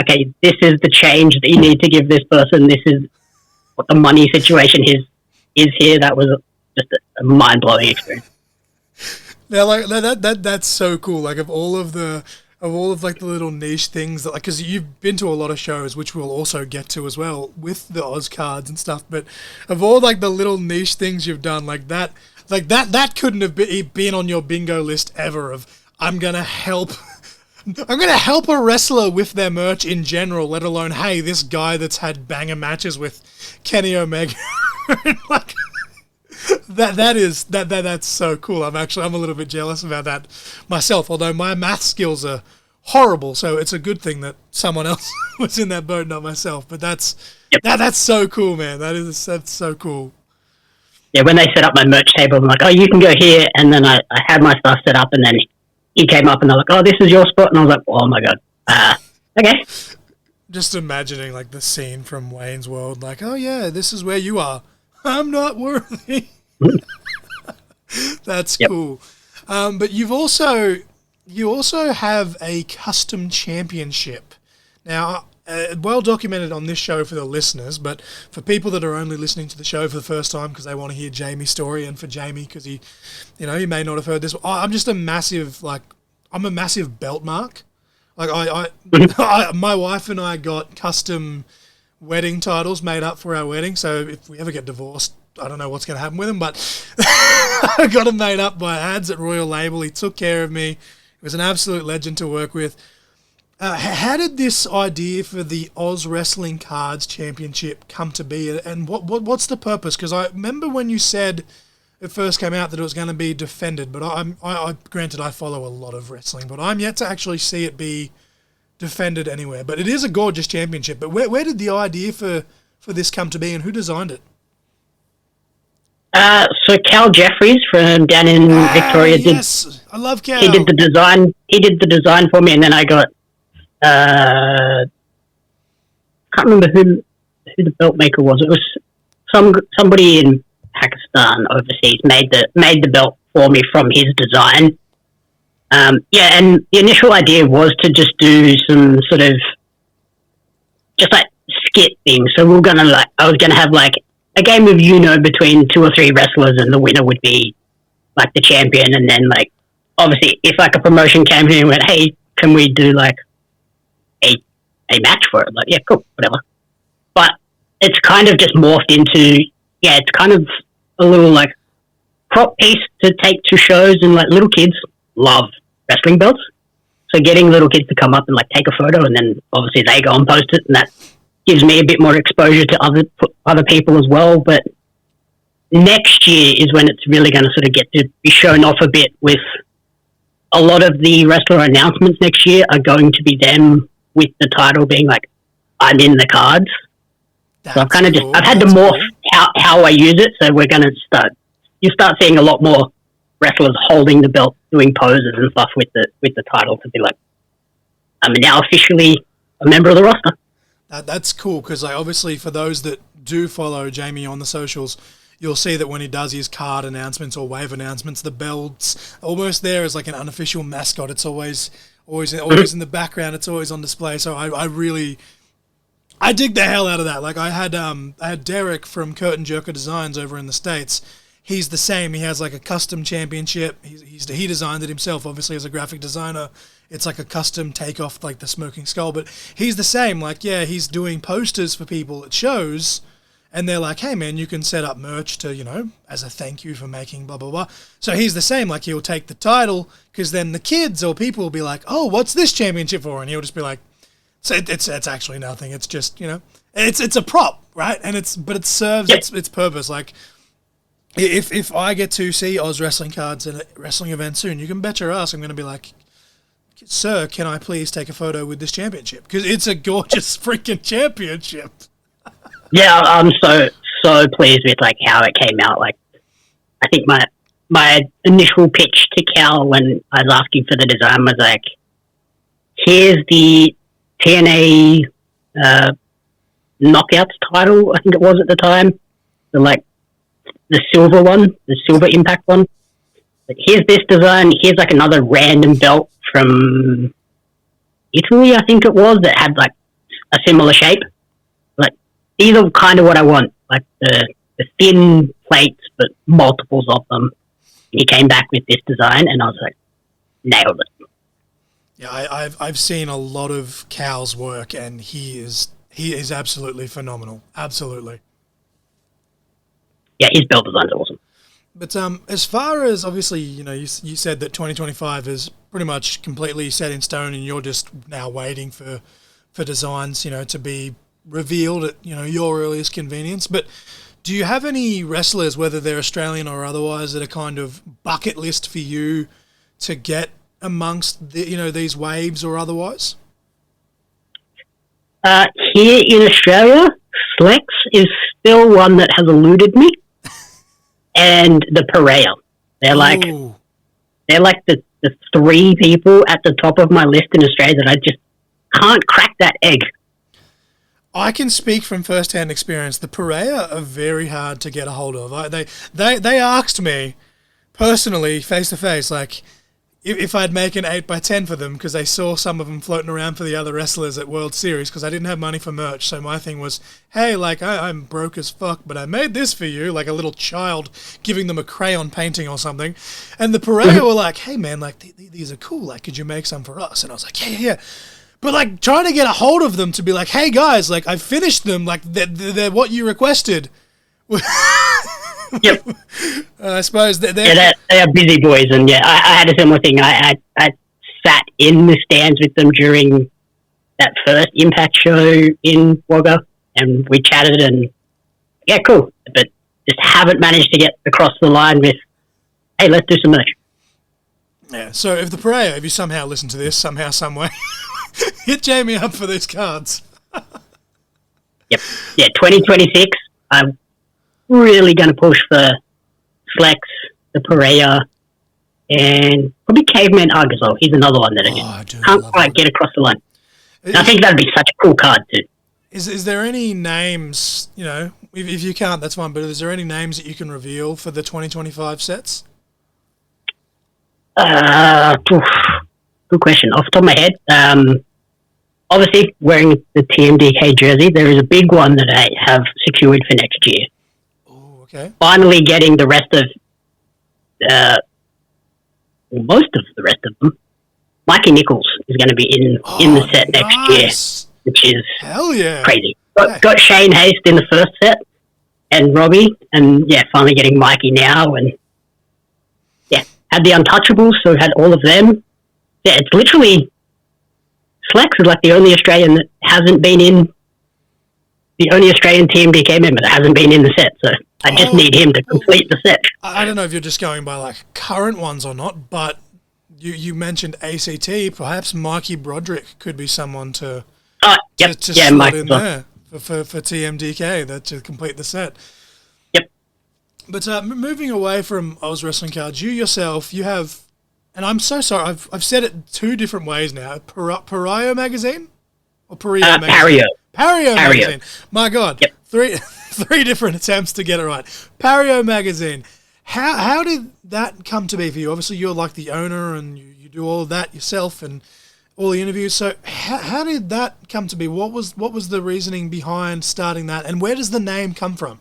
okay, this is the change that you need to give this person. This is what the money situation is here. That was just a mind-blowing experience. Now, like that's so cool. Like of all of like the little niche things that, like, because you've been to a lot of shows, which we'll also get to as well with the Oz cards and stuff. But of all like the little niche things you've done, that couldn't have been on your bingo list ever. Of I'm gonna help a wrestler with their merch in general, let alone, hey, this guy that's had banger matches with Kenny Omega. Like that's so cool. I'm a little bit jealous about that myself, although my math skills are horrible, so it's a good thing that someone else was in that boat, not myself. But that's so cool, man. That's so cool. Yeah, when they set up my merch table, I'm like, oh, you can go here, and then I had my stuff set up, and then he came up and they're like, oh, this is your spot, and I was like, oh my god, okay. Just imagining like the scene from Wayne's World, like, oh yeah, this is where you are. I'm not worthy. That's cool. But you also have a custom championship. Now, well documented on this show for the listeners, but for people that are only listening to the show for the first time because they want to hear Jamie's story, and for Jamie because he may not have heard this. I'm just a massive belt mark. Like my wife and I got custom wedding titles made up for our wedding. So if we ever get divorced, I don't know what's going to happen with them, but I got them made up by Ads at Royal Label. He took care of me. He was an absolute legend to work with. How did this idea for the Aus Wrestling Cards Championship come to be, and what's the purpose? Because I remember when you said it first came out that it was going to be defended, but I granted I follow a lot of wrestling, but I'm yet to actually see it be defended anywhere. But it is a gorgeous championship. But where did the idea for this come to be, and who designed it? So Cal Jeffries from down in Victoria yes, I love Cal. He did the design. He did the design for me, and then I got. Can't remember who the belt maker was. It was somebody in Pakistan overseas made the belt for me from his design. And the initial idea was to just do some sort of just like skit thing. So I was gonna have like a game of between 2 or 3 wrestlers, and the winner would be like the champion. And then like obviously if like a promotion came in and went, hey, can we do like a match for it? Like, yeah, cool, whatever. But it's kind of just morphed into, it's kind of a little like prop piece to take to shows, and like little kids love wrestling belts. So getting little kids to come up and like take a photo, and then obviously they go and post it, and that gives me a bit more exposure to other people as well. But next year is when it's really going to sort of get to be shown off a bit, with a lot of the wrestler announcements next year are going to be them with the title being like, I'm in the cards. So I've kind of I've had to morph how I use it. So we're going to you start seeing a lot more wrestlers holding the belt, doing poses and stuff with the title, to be like, I'm now officially a member of the roster. That's cool, because like, obviously for those that do follow Jamie on the socials, you'll see that when he does his card announcements or wave announcements, the belt's almost there as like an unofficial mascot. It's always in the background. It's always on display. So I dig the hell out of that. Like I had Derek from Curtain Jerker Designs over in the States. He's the same. He has like a custom championship. He designed it himself, obviously, as a graphic designer. It's like a custom takeoff, like the smoking skull. But he's the same. Like, yeah, he's doing posters for people at shows, and they're like, hey, man, you can set up merch to, as a thank you for making blah, blah, blah. So he's the same. Like, he'll take the title, because then the kids or people will be like, oh, what's this championship for? And he'll just be like, so it's actually nothing. It's just, it's a prop, right? But it serves its purpose. Like, if I get to see Aus Wrestling Cards at a wrestling event soon, you can bet your ass I'm going to be like, sir, can I please take a photo with this championship? Because it's a gorgeous freaking championship. Yeah, I'm so pleased with like how it came out. Like, I think my initial pitch to Cal when I was asking for the design was like, here's the TNA Knockouts title, I think it was at the time. The silver one, the silver Impact one. But here's this design. Here's like another random belt from Italy, I think it was, that had like a similar shape. Like, these are kind of what I want. Like the thin plates, but multiples of them. He came back with this design, and I was like, nailed it. Yeah, I've seen a lot of Cal's work, and he is absolutely phenomenal. Absolutely. Yeah, his belt design's awesome. But as far as, obviously, you said that 2025 is pretty much completely set in stone, and you're just now waiting for designs, to be revealed at, your earliest convenience. But do you have any wrestlers, whether they're Australian or otherwise, that are kind of bucket list for you to get amongst these waves or otherwise? Here in Australia, Flex is still one that has eluded me. And the Pario. They're like the three people at the top of my list in Australia that I just can't crack that egg. I can speak from first-hand experience. The Pario are very hard to get a hold of. They asked me personally, face to face, like if I'd make an 8x10 for them, because they saw some of them floating around for the other wrestlers at World Series, because I didn't have money for merch. So my thing was, hey, like I'm broke as fuck, but I made this for you, like a little child giving them a crayon painting or something. And the Pario were like, hey man, like these are cool. Like, could you make some for us? And I was like, yeah. But like trying to get a hold of them to be like, hey guys, like I finished them, like they're what you requested. Yep. I suppose they are busy boys, and yeah, I had a similar thing. I sat in the stands with them during that first Impact show in Wagga, and we chatted, and yeah, cool. But just haven't managed to get across the line with, hey, let's do some merch. Yeah. So if the Pario, if you somehow listen to this somehow, some way, hit Jamie up for these cards. Yep. Yeah. 2026. I'm really going to push for Flex, the Pario, and probably Caveman Ugg as well. He's another one that I can't quite get across the line. I think that'd be such a cool card too. Is there any names, if you can't, that's fine, but is there any names that you can reveal for the 2025 sets? Good question. Off the top of my head, obviously wearing the TMDK jersey, there is a big one that I have secured for next year. Okay. Finally getting the rest of, most of the rest of them. Mikey Nichols is going to be in the set next year, which is hell yeah, crazy. Got Shane Haste in the first set, and Robbie, and yeah, finally getting Mikey now, and yeah, had the Untouchables, so had all of them. Yeah, it's literally Flex is like the only Australian that hasn't been in, the only Australian TMDK member that hasn't been in the set, so I just need him to complete the set. I don't know if you're just going by like current ones or not, but you mentioned ACT. Perhaps Mikey Broderick could be someone to slot in there for TMDK to complete the set. Yep. But moving away from Aus Wrestling Cards, you yourself, you have, and I'm so sorry, I've said it two different ways now. Pario Magazine or Pario Magazine? Pario Magazine. My God. Yep. Three different attempts to get it right. Pario Magazine. How did that come to be for you? Obviously, you're like the owner and you do all of that yourself and all the interviews. So how did that come to be? What was the reasoning behind starting that, and where does the name come from?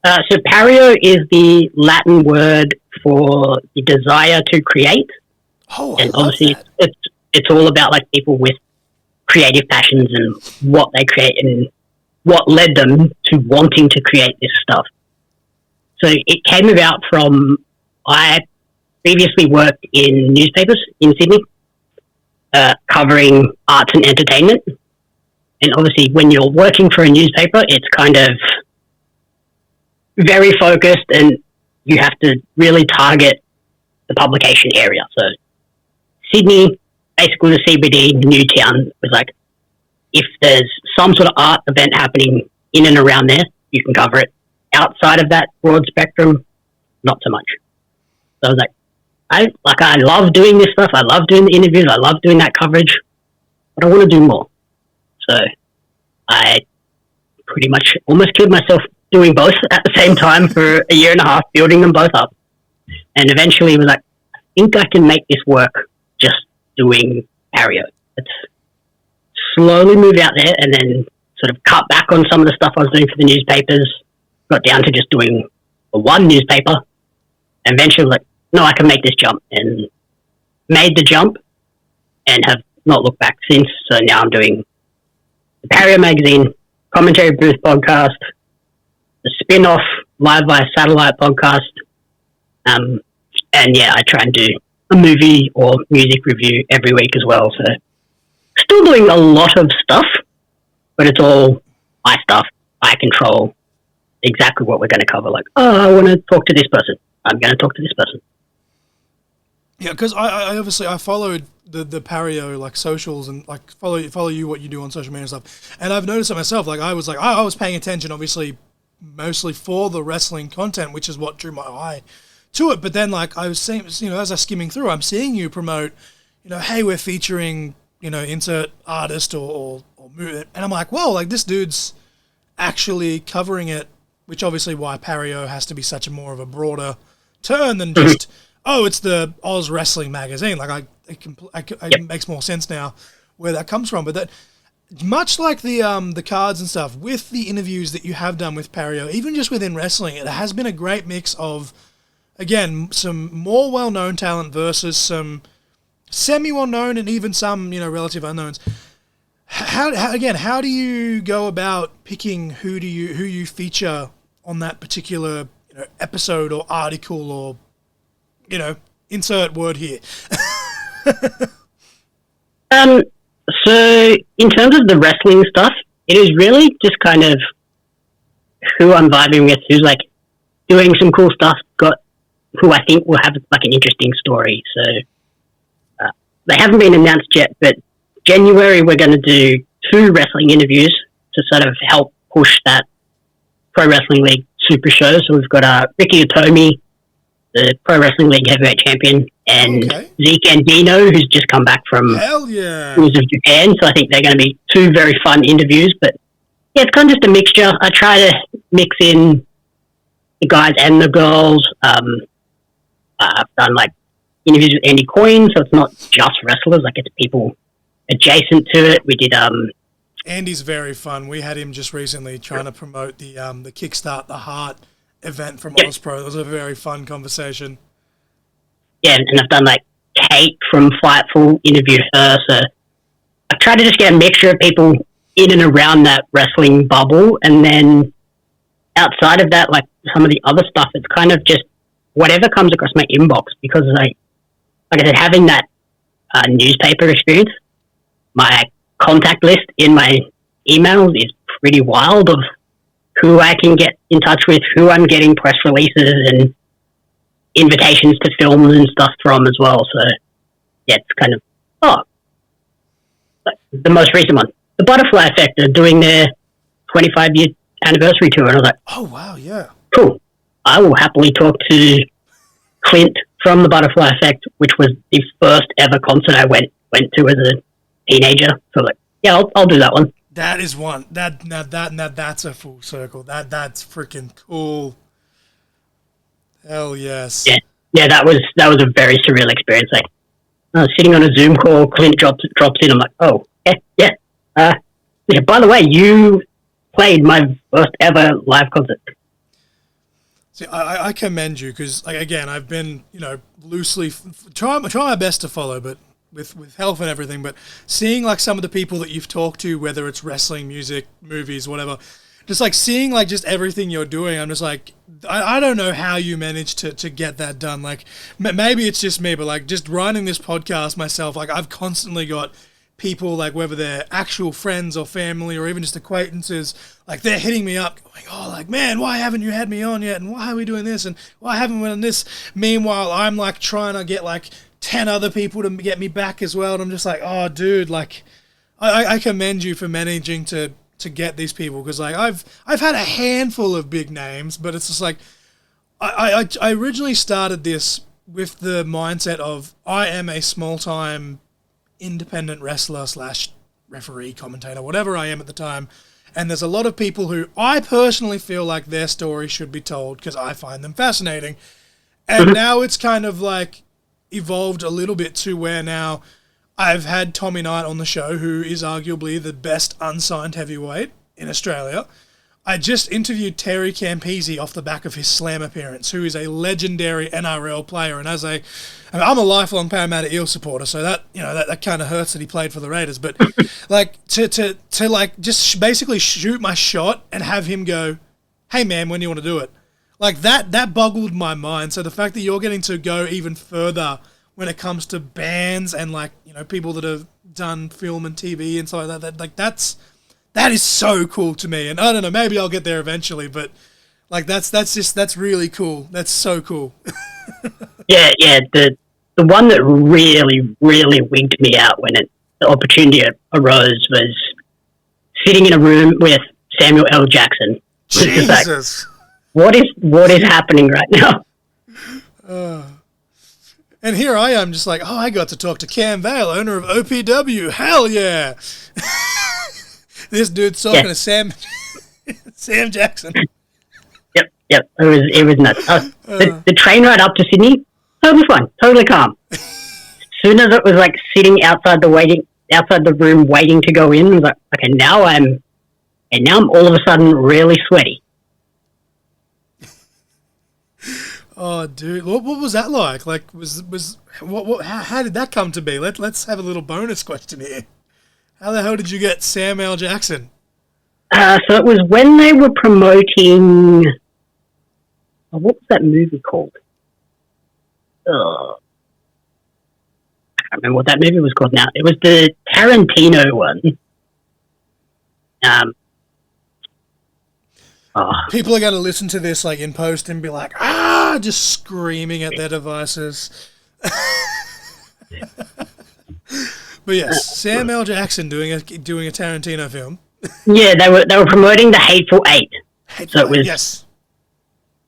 So Pario is the Latin word for the desire to create. Oh, and obviously it's all about like people with creative passions and what they create and what led them to wanting to create this stuff. So it came about from, I previously worked in newspapers in Sydney, covering arts and entertainment. And obviously when you're working for a newspaper, it's kind of very focused and you have to really target the publication area. So Sydney, basically the CBD, Newtown, was like, if there's some sort of art event happening in and around there, you can cover it. Outside of that broad spectrum, not so much. So I was like, I love doing this stuff. I love doing the interviews. I love doing that coverage, but I want to do more. So I pretty much almost killed myself doing both at the same time for a year and a half, building them both up. And eventually was like, I think I can make this work just doing Pario. Let's slowly move out there and then sort of cut back on some of the stuff I was doing for the newspapers got down to just doing one newspaper. And eventually, like, no, I can make this jump, and made the jump, and have not looked back since. So now I'm doing the Pario Magazine commentary booth podcast, the spin-off live via satellite podcast, and yeah, I try and do a movie or music review every week as well. So still doing a lot of stuff, but it's all my stuff. I control exactly what we're going to cover. Like, oh, I want to talk to this person. I'm going to talk to this person. Yeah, because I obviously I followed the Pario like socials and like follow you what you do on social media and stuff, and I've noticed it myself. Like I was paying attention, obviously, mostly for the wrestling content, which is what drew my eye to it. But then like I was seeing, you know, as I skimming through, I'm seeing you promote, you know, hey, we're featuring, you know, insert artist or move, and I'm like, whoa, like this dude's actually covering it, which obviously why Pario has to be such a more of a broader turn than just. Oh, it's the Aus Wrestling Magazine. Like, it makes more sense now where that comes from. But that, much like the cards and stuff, with the interviews that you have done with Pario, even just within wrestling, it has been a great mix of, again, some more well-known talent versus some semi-well-known and even some, you know, relative unknowns. How do you go about picking who you feature on that particular, you know, episode or article or, you know, insert word here? So in terms of the wrestling stuff, it is really just kind of who I'm vibing with, who's like doing some cool stuff, who I think will have like an interesting story. So they haven't been announced yet, but January we're going to do 2 wrestling interviews to sort of help push that Pro Wrestling League Super Show. So we've got Ricky Otomi, the Pro Wrestling League heavyweight champion, and Zeke Andino, who's just come back from Tours of Japan. So I think they're going to be 2 very fun interviews. But yeah, it's kind of just a mixture. I try to mix in the guys and the girls. I've done like interviews with Andy Coyne, so it's not just wrestlers. Like it's people adjacent to it. We did. Andy's very fun. We had him just recently trying to promote the Kickstart the Heart event from Oz Pro. It was a very fun conversation. Yeah, and I've done like Kate from Fightful, interviewed her. So I try to just get a mixture of people in and around that wrestling bubble, and then outside of that, like some of the other stuff, it's kind of just whatever comes across my inbox, because like I said, having that newspaper experience, my contact list in my emails is pretty wild of who I can get in touch with, who I'm getting press releases and invitations to films and stuff from as well. So, yeah, it's kind of, like the most recent one. The Butterfly Effect are doing their 25-year anniversary tour, and I was like, oh, wow, yeah. Cool. I will happily talk to Clint from the Butterfly Effect, which was the first ever concert I went to as a teenager. So, like, yeah, I'll do that one. That is one. That's a full circle. That's freaking cool. Hell yes. Yeah. That was a very surreal experience. Like, I was sitting on a Zoom call. Clint drops in. I'm like, oh, yeah. By the way, you played my first ever live concert. See, I commend you because, like, again, I've been, you know, loosely try my best to follow, but. With health and everything, but seeing like some of the people that you've talked to, whether it's wrestling, music, movies, whatever, just like seeing like just everything you're doing, I'm just like, I don't know how you managed to get that done. Like maybe it's just me, but like just running this podcast myself, like I've constantly got people, like whether they're actual friends or family or even just acquaintances, like they're hitting me up going, oh, like, man, why haven't you had me on yet? And why are we doing this? And why haven't we done this? Meanwhile, I'm like trying to get like 10 other people to get me back as well, and I'm just like, oh, dude, like, I commend you for managing to get these people, because like I've had a handful of big names, but it's just like I originally started this with the mindset of I am a small-time independent wrestler / referee, commentator, whatever I am at the time, and there's a lot of people who I personally feel like their story should be told because I find them fascinating, and now it's kind of like evolved a little bit to where now I've had Tommy Knight on the show, who is arguably the best unsigned heavyweight in Australia. I just interviewed Terry Campese off the back of his Slam appearance, who is a legendary NRL player. And I'm a lifelong Parramatta Eel supporter, so that kind of hurts that he played for the Raiders. But like to like just basically shoot my shot and have him go, "Hey man, when do you want to do it?" Like that boggled my mind. So the fact that you're getting to go even further when it comes to bands and like people that have done film and TV and stuff like that, that is so cool to me. And I don't know, maybe I'll get there eventually, but like that's really cool. That's so cool. Yeah. The one that really, really winked me out when the opportunity arose was sitting in a room with Samuel L. Jackson. Jesus. Like, what is happening right now? And here I am just like, oh, I got to talk to Cam Vale, owner of OPW. Hell yeah. This dude's talking to Sam Jackson. Yep. It was nuts. The train ride up to Sydney, totally fine, totally calm. As soon as it was like sitting outside the room waiting to go in, I was like, okay, now I'm all of a sudden really sweaty. Oh, dude, what was that like? Like, how did that come to be? Let's have a little bonus question here. How the hell did you get Sam L. Jackson? So it was when they were promoting. What was that movie called? I can't remember what that movie was called now. It was the Tarantino one. People are going to listen to this like in post and be like, just screaming at their devices. But yes, Sam L. Jackson doing a Tarantino film. Yeah, they were promoting the Hateful Eight. So it was yes.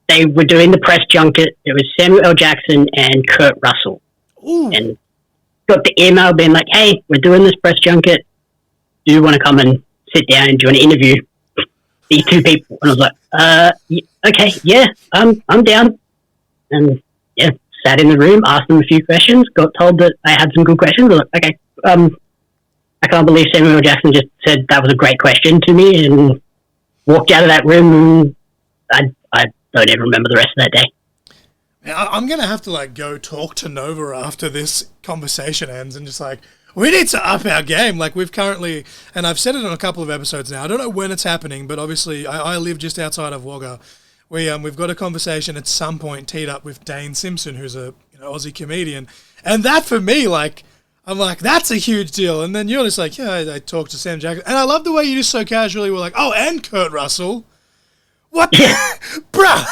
They were doing the press junket. It was Samuel L. Jackson and Kurt Russell. Ooh. And got the email being like, "Hey, we're doing this press junket. Do you want to come and sit down and do an interview these two people?" And I was like, okay, yeah, I'm down. And yeah, sat in the room, asked them a few questions, got told that I had some good questions. I was like, okay, I can't believe Samuel L. Jackson just said that was a great question to me and walked out of that room. And I don't even remember the rest of that day. I'm going to have to like go talk to Nova after this conversation ends and just like, we need to up our game. Like we've currently, and I've said it on a couple of episodes now, I don't know when it's happening, but obviously I live just outside of Wagga. We've got a conversation at some point teed up with Dane Simpson, who's a Aussie comedian. And that for me, like, I'm like, that's a huge deal. And then you're just like, yeah, I talked to Sam Jackson. And I love the way you just so casually were like, oh, and Kurt Russell. What? Bruh.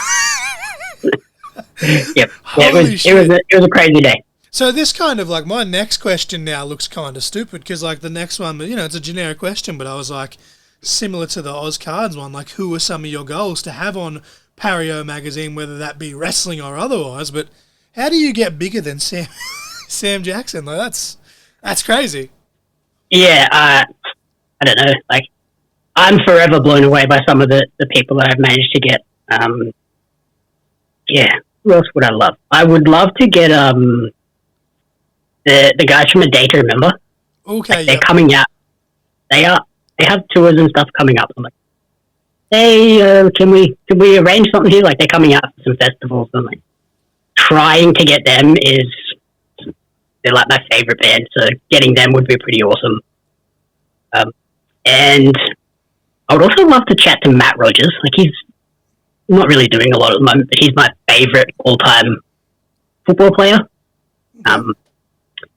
Yep. It was a crazy day. So this kind of like my next question now looks kind of stupid because like the next one, it's a generic question, but I was like similar to the Aus Cards one, like who are some of your goals to have on Pario Magazine, whether that be wrestling or otherwise? But how do you get bigger than Sam Jackson? Like that's crazy. Yeah, I don't know. Like I'm forever blown away by some of the people that I've managed to get. Yeah, who else would I love? I would love to get the guys from A Day to Remember. Okay, like, they're coming out. They have tours and stuff coming up. I'm like, hey, can we arrange something here? Like they're coming out for some festivals. And like trying to get them they're like my favorite band. So getting them would be pretty awesome. And I would also love to chat to Matt Rogers. Like he's not really doing a lot at the moment, but he's my favorite all-time football player.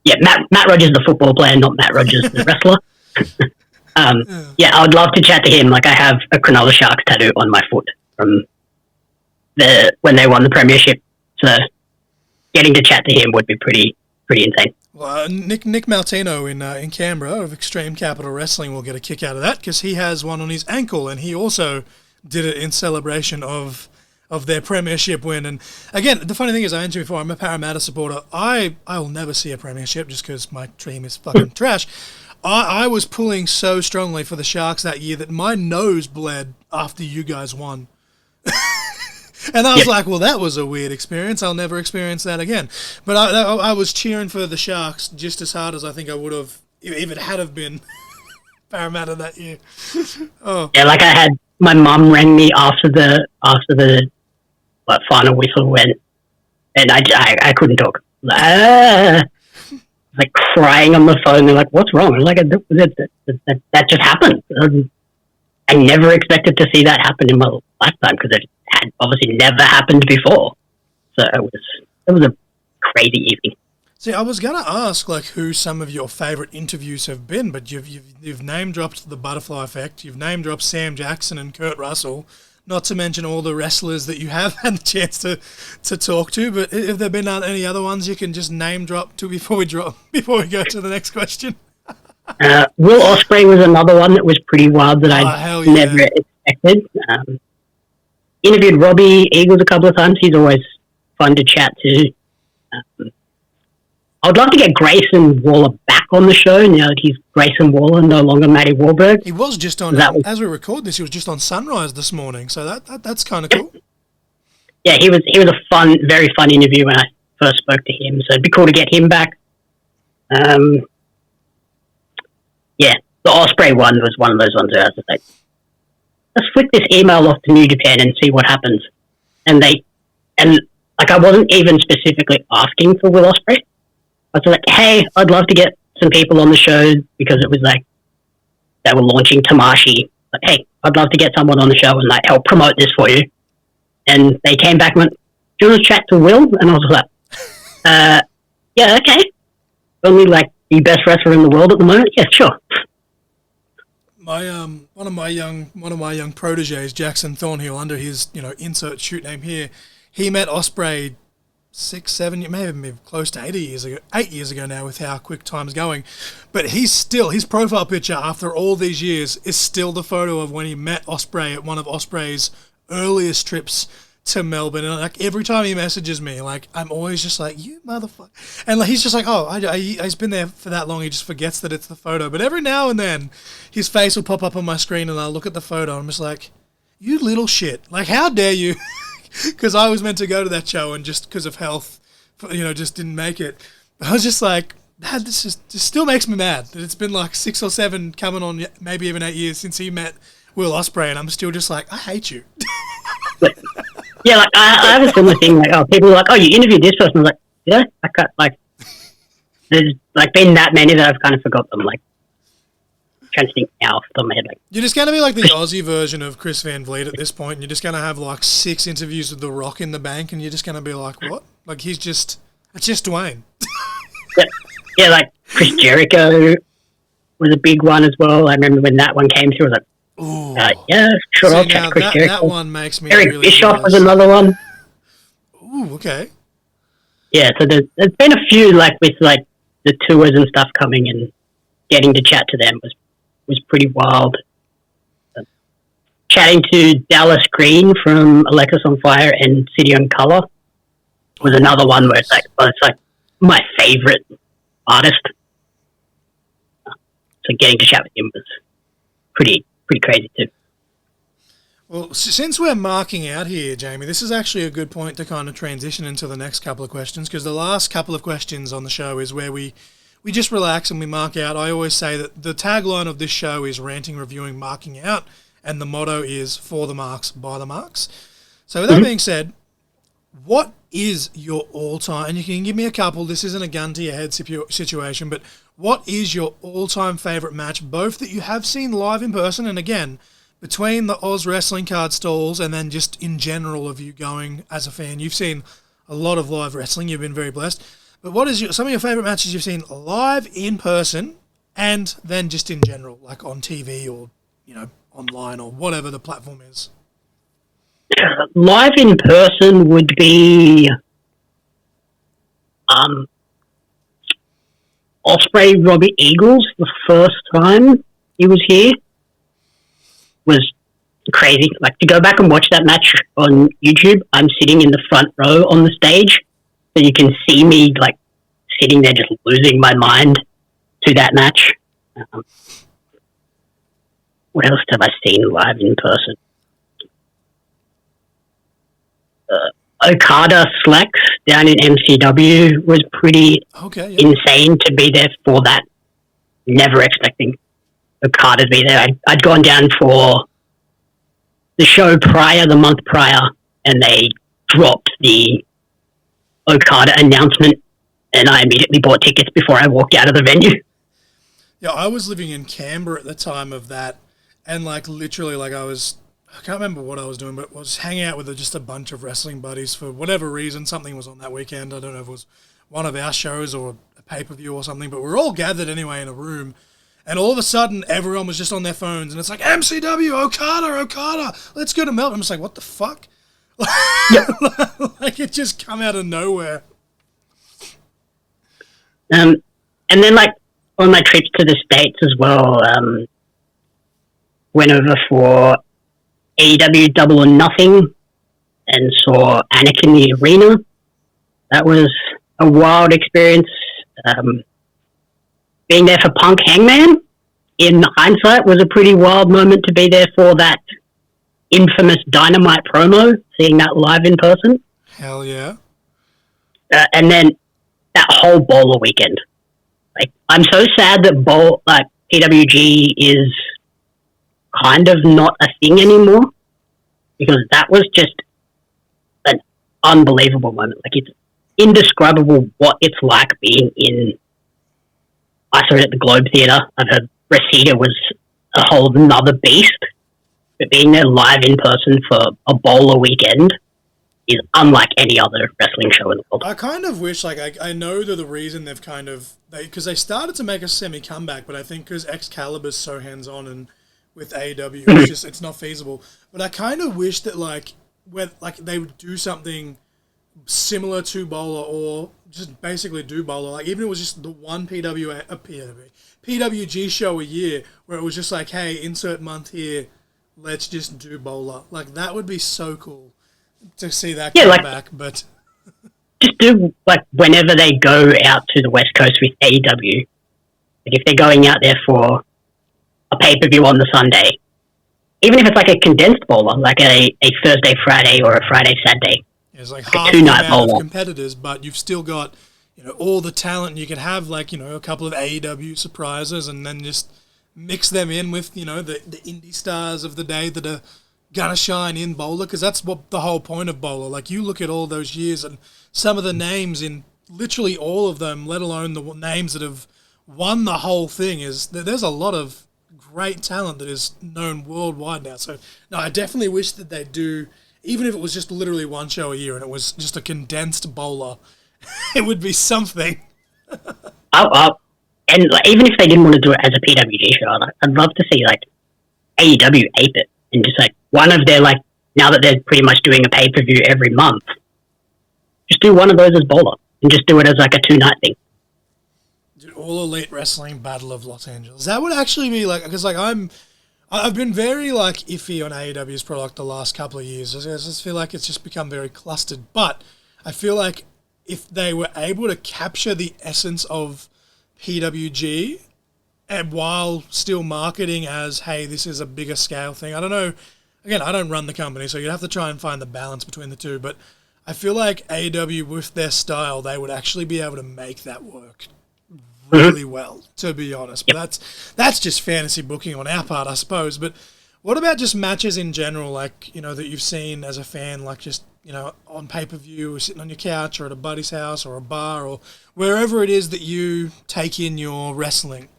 Yeah, Matt Rogers, the football player, not Matt Rogers, the wrestler. Yeah, I would love to chat to him. Like I have a Cronulla Sharks tattoo on my foot from when they won the premiership. So getting to chat to him would be pretty insane. Well, Nick Maltino in Canberra of Extreme Capital Wrestling will get a kick out of that because he has one on his ankle and he also did it in celebration of their premiership win. And again, the funny thing is, I mentioned before, I'm a Parramatta supporter. I will never see a premiership just because my team is fucking trash. I was pulling so strongly for the Sharks that year that my nose bled after you guys won. And I was like, well, that was a weird experience. I'll never experience that again. But I was cheering for the Sharks just as hard as I think I would have if it had have been Parramatta that year. Oh. Yeah, like I my mum rang me after the final whistle went, and I couldn't talk. Like crying on the phone. They're like, "What's wrong?" I'm like, that just happened. I never expected to see that happen in my lifetime because it had obviously never happened before. So it was a crazy evening. See, I was gonna ask like who some of your favourite interviews have been, but you've name dropped the Butterfly Effect, you've name dropped Sam Jackson and Kurt Russell, not to mention all the wrestlers that you have had the chance to talk to. But have there been any other ones you can just name drop to before we go to the next question? Will Ospreay was another one that was pretty wild that I never expected. Interviewed Robbie Eagles a couple of times. He's always fun to chat to. I would love to get Grayson Waller back on the show now that he's Grayson Waller, no longer Matty Wahlberg. He was just on, as we record this, he was just on Sunrise this morning, so that's kind of cool. Yeah, he was a very fun interview when I first spoke to him, so it'd be cool to get him back. Yeah, the Ospreay one was one of those ones where I was like, let's flick this email off to New Japan and see what happens. And I wasn't even specifically asking for Will Ospreay. I was like, hey, I'd love to get some people on the show because it was like they were launching Tamashi. Like, hey, I'd love to get someone on the show and like help promote this for you. And they came back and went, do you want to chat to Will? And I was like, yeah, okay. Only like the best wrestler in the world at the moment? Yeah, sure. My one of my young proteges, Jackson Thornhill, under his insert shoot name here, he met Ospreay 6, 7, maybe close to 8 years ago now with how quick time's going. But his profile picture after all these years is still the photo of when he met Ospreay at one of Ospreay's earliest trips to Melbourne. And like every time he messages me, like I'm always just like, you motherfucker. And like, he's just like, oh, he's been there for that long, he just forgets that it's the photo. But every now and then his face will pop up on my screen and I'll look at the photo and I'm just like, you little shit. Like, how dare you? Because I was meant to go to that show and just because of health, just didn't make it. I was just like, man, this still makes me mad that it's been like 6 or 7, coming on maybe even 8 years since he met Will Ospreay, and I'm still just like, I hate you. Yeah, like I have a similar thing. Like, people are like, oh, you interviewed this person. I was like, yeah, I got there's like been that many that I've kind of forgot them. Like, trying to think now off the top of my head. Like, you're just going to be like the Aussie version of Chris Van Vliet at this point, and you're just going to have like 6 interviews with The Rock in the bank, and you're just going to be like, what? Like, it's just Dwayne. yeah, like Chris Jericho was a big one as well. I remember when that one came through, I was like, ooh. Yeah, sure, I'll check Chris Jericho. That one makes me Eric really Bischoff was another one. Ooh, okay. Yeah, so there's been a few, like, with, like, the tours and stuff coming, and getting to chat to them was pretty wild. Chatting to Dallas Green from Alexis on Fire and City on Color was another one where it's like my favorite artist. So getting to chat with him was pretty crazy too. Well, since we're marking out here, Jamie, this is actually a good point to kind of transition into the next couple of questions, because the last couple of questions on the show is where we just relax and we mark out. I always say that the tagline of this show is ranting, reviewing, marking out, and the motto is for the marks, by the marks. So with that being said, what is your all-time, and you can give me a couple, this isn't a gun to your head situation, but what is your all-time favourite match, both that you have seen live in person, and again, between the Aus Wrestling Card stalls and then just in general of you going as a fan? You've seen a lot of live wrestling, you've been very blessed, but what is some of your favourite matches you've seen live in person and then just in general, like on TV or, online or whatever the platform is? Live in person would be Ospreay Robbie Eagles. The first time he was here was crazy. Like, to go back and watch that match on YouTube, I'm sitting in the front row on the stage, so you can see me like sitting there just losing my mind to that match. What else have I seen live in person? Okada Slex down in MCW was pretty insane to be there for that. Never expecting Okada to be there. I'd gone down for the show prior, the month prior, and they dropped the Okada announcement, and I immediately bought tickets before I walked out of the venue. Yeah, I was living in Canberra at the time of that, and like literally, like I can't remember what I was doing, but I was hanging out with just a bunch of wrestling buddies for whatever reason. Something was on that weekend. I don't know if it was one of our shows or a pay-per-view or something, but we're all gathered anyway in a room, and all of a sudden everyone was just on their phones, and it's like, MCW, Okada, let's go to Melbourne. I'm just like, what the fuck? Like it just come out of nowhere. And then like on my trips to the States as well, went over for AEW Double or Nothing and saw Anakin in the arena. That was a wild experience. Being there for Punk Hangman, in hindsight, was a pretty wild moment to be there for that infamous Dynamite promo, seeing that live in person. Hell yeah. And then that whole bowler weekend. Like, I'm so sad that PWG is kind of not a thing anymore, because that was just an unbelievable moment. Like, it's indescribable what it's like being in. I saw it at the Globe Theatre. I've heard Reseda was a whole nother beast, but being there live in person for a bowler weekend is unlike any other wrestling show in the world. I kind of wish, like, I know that the reason they've kind of, because they started to make a semi-comeback, but I think because Excalibur's so hands-on and with AEW, it's not feasible. But I kind of wish that, like, they would do something similar to Bowler, or just basically do Bowler. Like, even if it was just the one PWG show a year, where it was just like, hey, insert month here, let's just do Bowler. Like, that would be so cool to see that come back. But just do, like, whenever they go out to the West Coast with AEW, like, if they're going out there for a pay-per-view on the Sunday, even if it's like a condensed bowler, like a Thursday, Friday, or a Friday, Saturday. It's like half the amount of competitors, but you've still got, all the talent. You could have, like, a couple of AEW surprises, and then just mix them in with, the indie stars of the day that are gonna shine in Bowler, because that's what the whole point of Bowler. Like, you look at all those years, and some of the names in literally all of them, let alone the names that have won the whole thing, is there's a lot of great talent that is known worldwide now. So, no, I definitely wish that they do, even if it was just literally one show a year and it was just a condensed Bowler, it would be something. And like, even if they didn't want to do it as a PWG show, I'd love to see, like, AEW ape it, and just, like, one of their, like, now that they're pretty much doing a pay-per-view every month, just do one of those as Bowler, and just do it as, like, a 2-night thing. Dude, All Elite Wrestling Battle of Los Angeles. That would actually be, like, because, like, I've been very, like, iffy on AEW's product the last couple of years. I just feel like it's just become very clustered. But I feel like if they were able to capture the essence of PWG, and while still marketing as, hey, this is a bigger scale thing. I don't know. Again, I don't run the company, so you'd have to try and find the balance between the two. But I feel like AEW, with their style, they would actually be able to make that work really well, to be honest. But that's just fantasy booking on our part, I suppose. But what about just matches in general, like, that you've seen as a fan, like just, on pay-per-view, or sitting on your couch, or at a buddy's house, or a bar, or wherever it is that you take in your wrestling?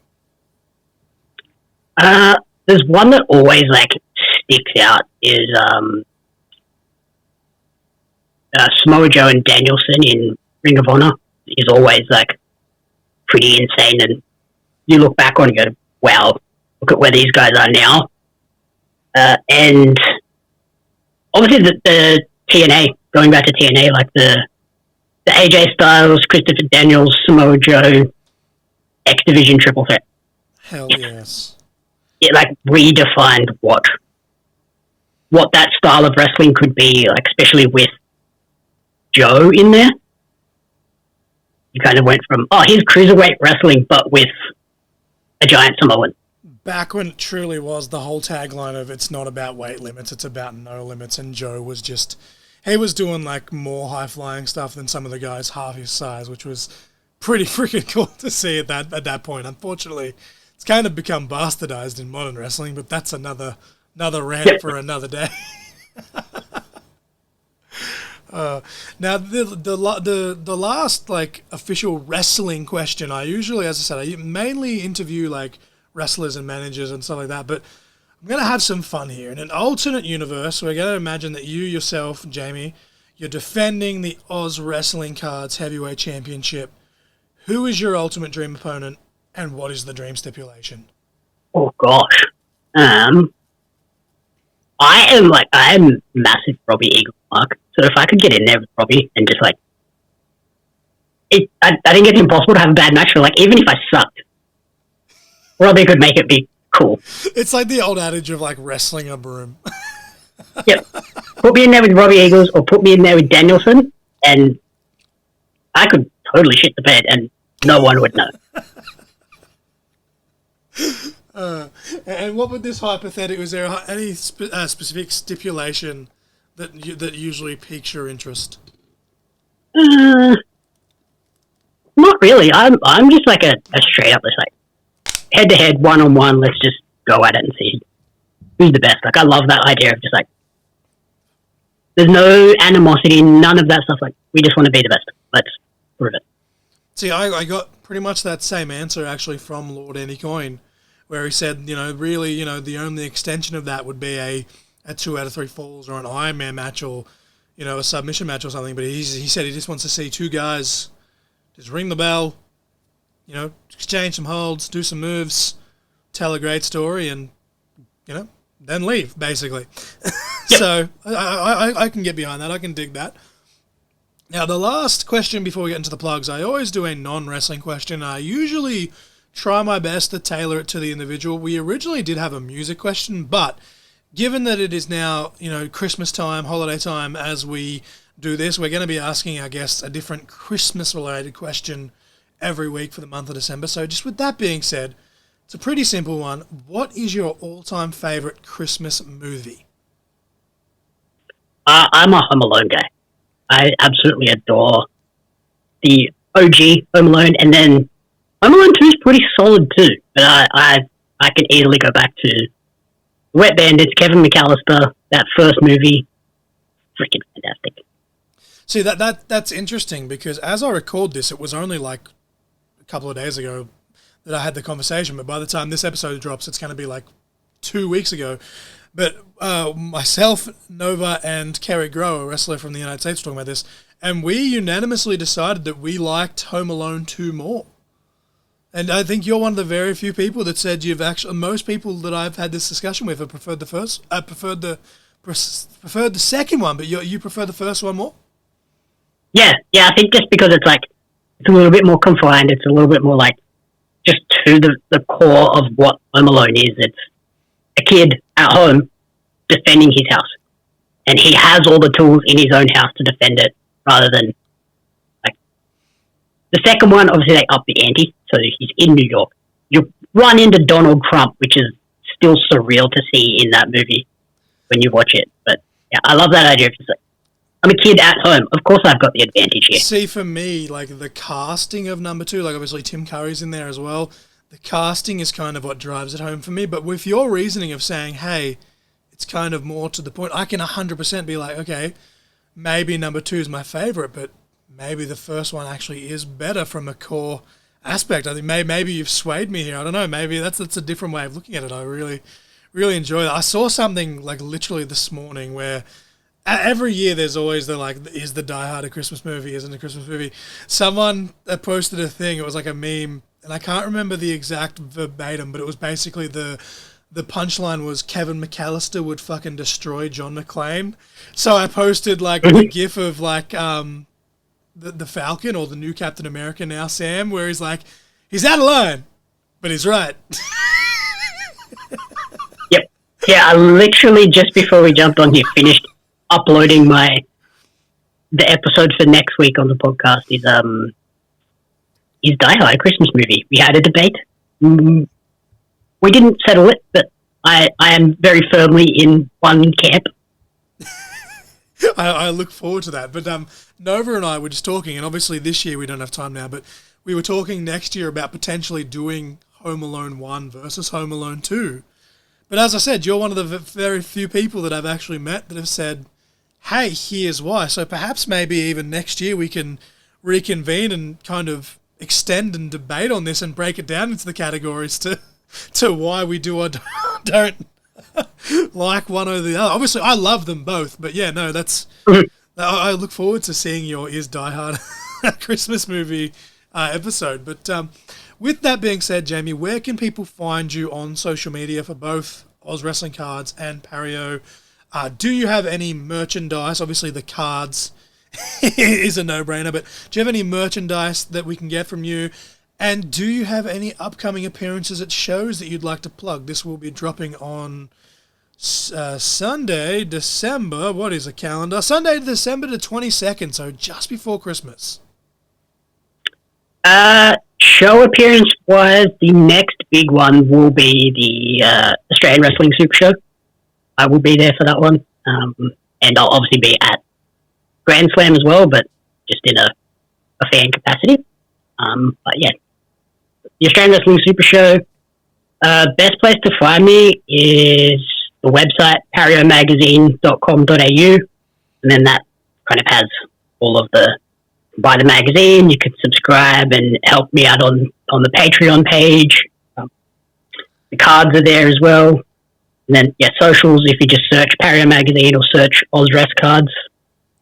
There's one that always, like, sticks out is Samoa Joe and Danielson in Ring of Honor is always, like, pretty insane, and you look back on and go, wow, look at where these guys are now. And obviously the TNA, going back to TNA, like the AJ Styles, Christopher Daniels, Samoa Joe, X Division triple threat. Hell yes. It, like, redefined what that style of wrestling could be, like, especially with Joe in there. You kind of went from, here's cruiserweight wrestling, but with a giant Samoan. Back when it truly was the whole tagline of, it's not about weight limits, it's about no limits, and Joe was just, he was doing, like, more high-flying stuff than some of the guys half his size, which was pretty freaking cool to see at that point. Unfortunately, it's kind of become bastardized in modern wrestling, but that's another Another rant for another day. Now the last like official wrestling question, I usually, as I said, I mainly interview like wrestlers and managers and stuff like that, but I'm gonna have some fun here. In an alternate universe, we're gonna imagine that you yourself, Jamie, you're defending the Aus Wrestling Cards Heavyweight Championship. Who is your ultimate dream opponent, and what is the dream stipulation? Oh gosh, I am massive Robbie Eagle mark. So if I could get in there with Robbie and just like, I think it's impossible to have a bad match. So like, even if I sucked, Robbie could make it be cool. It's like the old adage of like wrestling a broom. Yep. Put me in there with Robbie Eagles or put me in there with Danielson, and I could totally shit the bed, and no one would know. And what would this hypothetical? Is there any specific stipulation that usually piques your interest? Not really. I'm just like a straight up, just like head to head, 1-on-1. Let's just go at it and see who's the best. Like I love that idea of just like there's no animosity, none of that stuff. Like we just want to be the best. Let's prove it. See, I got pretty much that same answer actually from Lord Andy Coyne, where he said, really, the only extension of that would be a 2 out of 3 falls or an Iron Man match or, a submission match or something. But he said he just wants to see two guys just ring the bell, exchange some holds, do some moves, tell a great story, and, then leave, basically. Yep. So I can get behind that. I can dig that. Now, the last question before we get into the plugs, I always do a non-wrestling question. I usually try my best to tailor it to the individual. We originally did have a music question, but given that it is now, Christmas time, holiday time, as we do this, we're going to be asking our guests a different Christmas-related question every week for the month of December. So just with that being said, it's a pretty simple one. What is your all-time favorite Christmas movie? I'm a Home Alone guy. I absolutely adore the OG Home Alone, and then Home Alone 2 is pretty solid too. But I can easily go back to Wet Bandits, Kevin McAllister, that first movie. Freaking fantastic. See, that's interesting because as I record this, it was only like a couple of days ago that I had the conversation, but by the time this episode drops, it's going to be like 2 weeks ago. But myself, Nova, and Kerry Grow, a wrestler from the United States, were talking about this, and we unanimously decided that we liked Home Alone 2 more. And I think you're one of the very few people that said most people that I've had this discussion with have preferred preferred the second one, but you prefer the first one more? Yeah, I think just because it's a little bit more confined, it's a little bit more like just to the core of what Home Alone is. It's a kid at home defending his house, and he has all the tools in his own house to defend it, rather than like the second one. Obviously, they up the ante, so he's in New York. You run into Donald Trump, which is still surreal to see in that movie when you watch it. But yeah, I love that idea of just like, I'm a kid at home. Of course, I've got the advantage here. See, for me, like the casting of number 2, like obviously Tim Curry's in there as well. The casting is kind of what drives it home for me. But with your reasoning of saying, hey, it's kind of more to the point, I can 100% be like, okay, maybe number 2 is my favorite, but maybe the first one actually is better from a core aspect. I think maybe you've swayed me here. I don't know. Maybe that's a different way of looking at it. I really, really enjoy that. I saw something like literally this morning where every year there's always is the Die Hard a Christmas movie? Isn't it a Christmas movie? Someone posted a thing. It was like a meme, and I can't remember the exact verbatim, but it was basically the punchline was Kevin McAllister would fucking destroy John McClane. So I posted like a gif of like the Falcon or the new Captain America now, Sam, where he's like, he's out of line, but he's right. Yep. Yeah, I literally just before we jumped on here finished uploading the episode for next week on the podcast is Die Hard a Christmas movie. We had a debate. We didn't settle it, but I am very firmly in one camp. I look forward to that. But Nova and I were just talking, and obviously this year we don't have time now, but we were talking next year about potentially doing Home Alone 1 versus Home Alone 2. But as I said, you're one of the very few people that I've actually met that have said, hey, here's why. So perhaps maybe even next year we can reconvene and kind of extend and debate on this and break it down into the categories to why we do or don't like one or the other. Obviously, I love them both, but yeah, no, that's... I look forward to seeing your Is Die Hard Christmas movie episode. But with that being said, Jamie, where can people find you on social media for both Aus Wrestling Cards and Pario? Do you have any merchandise? Obviously, the cards is a no-brainer, but do you have any merchandise that we can get from you? And do you have any upcoming appearances at shows that you'd like to plug? This will be dropping on Sunday, December. What is the calendar? Sunday, December the 22nd, so just before Christmas. Show appearance-wise, the next big one will be the Australian Wrestling Super Show. I will be there for that one. And I'll obviously be at Grand Slam as well, but just in a fan capacity. But yeah, the Australian Wrestling Super Show. Best place to find me is the website, pariomagazine.com.au. And then that kind of has all of buy the magazine, you can subscribe and help me out on the Patreon page. The cards are there as well. And then, yeah, socials, if you just search Pario Magazine or search Aus Wrestling Cards,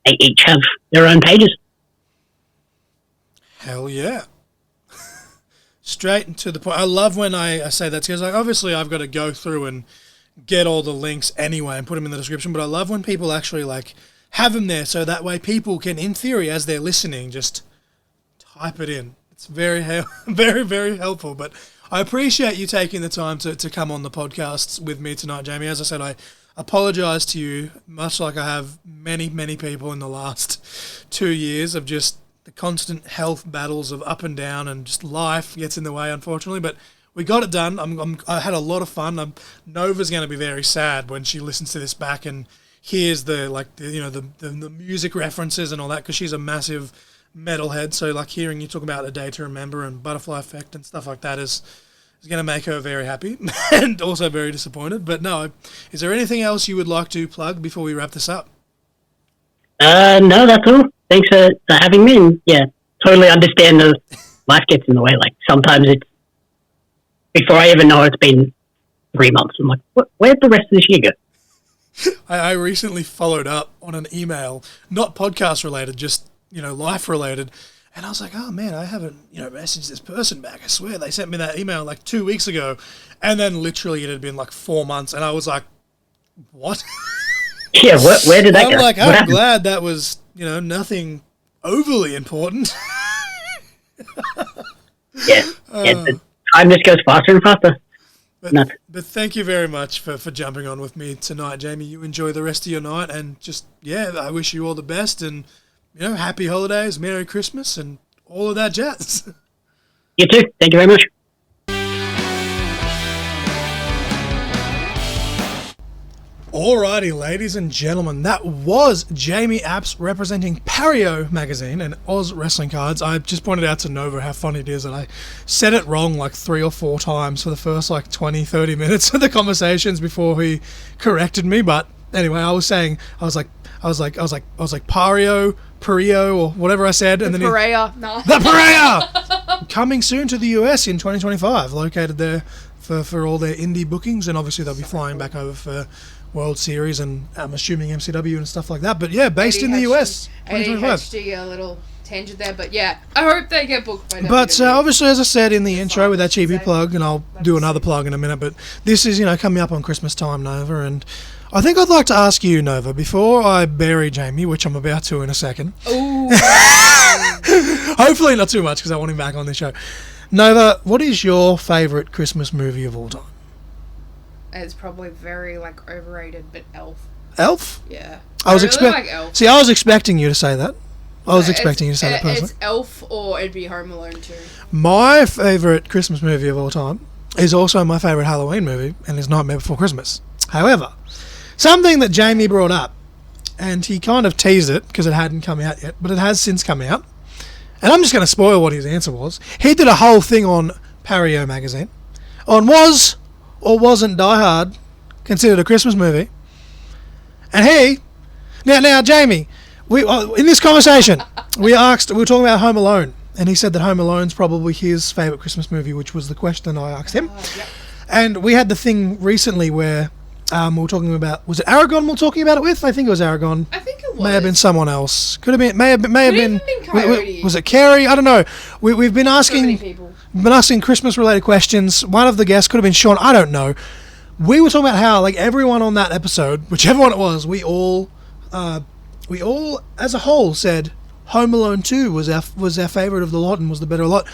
they each have their own pages. Hell yeah. Straight and to the point. I love when I say that, because obviously I've got to go through and get all the links anyway and put them in the description, but I love when people actually have them there, so that way people can, in theory, as they're listening, just type it in. It's very, very, very helpful. But I appreciate you taking the time to come on the podcast with me tonight, Jamie. As I said, I apologise to you, much like I have many, many people in the last 2 years of just the constant health battles of up and down, and just life gets in the way, unfortunately. But we got it done. I had a lot of fun. Nova's going to be very sad when she listens to this back and here's the music references and all that, because she's a massive metalhead. So hearing you talk about A Day to Remember and Butterfly Effect and stuff like that is going to make her very happy and also very disappointed. But no, is there anything else you would like to plug before we wrap this up? No, that's all. Thanks for having me. And yeah, totally understand the life gets in the way. Sometimes it's before I even know it's been 3 months. I'm like, where'd the rest of this year go? I recently followed up on an email, not podcast related, just, life related. And I was like, oh man, I haven't, messaged this person back. I swear they sent me that email 2 weeks ago. And then literally it had been 4 months. And I was like, what? Yeah, where did that go? I'm glad that was, nothing overly important. Yeah, the time just goes faster and faster. But thank you very much for jumping on with me tonight, Jamie. You enjoy the rest of your night, and just, I wish you all the best, and, happy holidays, Merry Christmas, and all of that jazz. You too. Thank you very much. Alrighty, ladies and gentlemen, that was Jamie Apps representing Pario Magazine and Aus Wrestling Cards. I just pointed out to Nova how funny it is that I said it wrong 3 or 4 times for the first 20, 30 minutes of the conversations before he corrected me. But anyway, I was like Pario, or whatever I said, and then the Paria coming soon to the US in 2025, located there for all their indie bookings, and obviously they'll be flying back over for World Series and I'm assuming MCW and stuff like that. But yeah, based in the US, 2025. ADHD, a little tangent there, but yeah, I hope they get booked by But obviously, as I said in the intro with that cheapy plug, and I'll do another plug in a minute, but this is, coming up on Christmas time, Nova, and I think I'd like to ask you, Nova, before I bury Jamie, which I'm about to in a second. Ooh. Hopefully not too much, because I want him back on this show. Nova, what is your favourite Christmas movie of all time? It's probably very overrated, but Elf. Elf? Yeah. I was really like Elf. See, I was expecting you to say that. I was expecting you to say that personally. It's Elf, or it'd be Home Alone 2. My favourite Christmas movie of all time is also my favourite Halloween movie, and is Nightmare Before Christmas. However, something that Jamie brought up, and he kind of teased it because it hadn't come out yet, but it has since come out. And I'm just going to spoil what his answer was. He did a whole thing on Pario Magazine on was or wasn't Die Hard considered a Christmas movie. And he... Now, Jamie, in this conversation, we were talking about Home Alone. And he said that Home Alone's probably his favourite Christmas movie, which was the question I asked him. Yep. And we had the thing recently where we were talking about... Was it Aragon we were talking about it with? I think it was Aragon. I think it was. May have been someone else. Could have been... May have been Coyote. Was it Carrie? I don't know. We've been asking... So many people. We've been asking Christmas-related questions. One of the guests could have been Sean. I don't know. We were talking about how, like, everyone on that episode, whichever one it was, we all, as a whole, said Home Alone 2 was our favourite of the lot and was the better lot.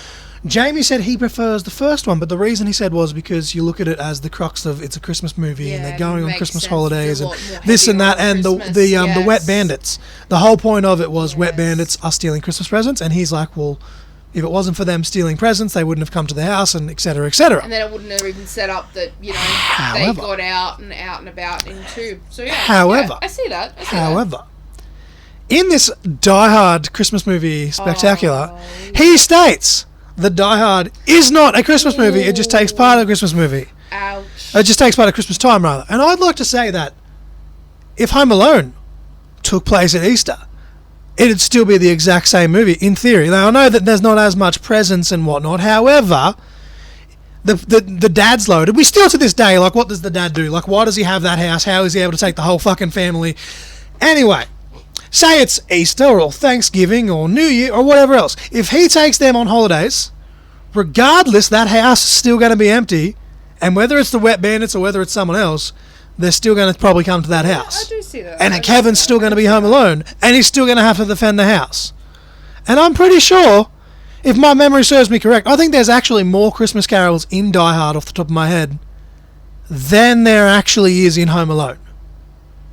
Jamie said he prefers the first one, but the reason he said was because you look at it as the crux of it's a Christmas movie and they're going on Christmas holidays and this and that, and the Wet Bandits. The whole point of it was Wet Bandits are stealing Christmas presents, and he's like, well, if it wasn't for them stealing presents, they wouldn't have come to the house, and et cetera, et cetera. And then it wouldn't have even set up that, you know, However, they got out and about in two. So yeah, however, I see that. In this Die Hard Christmas movie spectacular, he states that Die Hard is not a Christmas movie. It just takes part of a Christmas movie. Ouch. It just takes part of Christmas time, rather. And I'd like to say that if Home Alone took place at Easter, it'd still be the exact same movie, in theory. Now, I know that there's not as much presence and whatnot. However, the dad's loaded. We still, to this day, like, what does the dad do? Like, why does he have that house? How is he able to take the whole fucking family? Anyway, say it's Easter or Thanksgiving or New Year or whatever else. If he takes them on holidays, regardless, that house is still going to be empty. And whether it's the Wet Bandits or whether it's someone else, they're still going to probably come to that house. I do see that. And Kevin's still going to be home alone, and he's still going to have to defend the house. And I'm pretty sure, if my memory serves me correct, I think there's actually more Christmas carols in Die Hard off the top of my head than there actually is in Home Alone.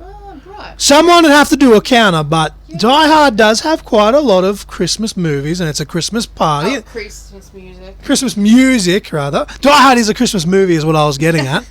Oh, right. Someone would have to do a counter, but Die Hard does have quite a lot of Christmas movies, and it's a Christmas party. Oh, Christmas music. Christmas music, rather. Die Hard is a Christmas movie, is what I was getting at.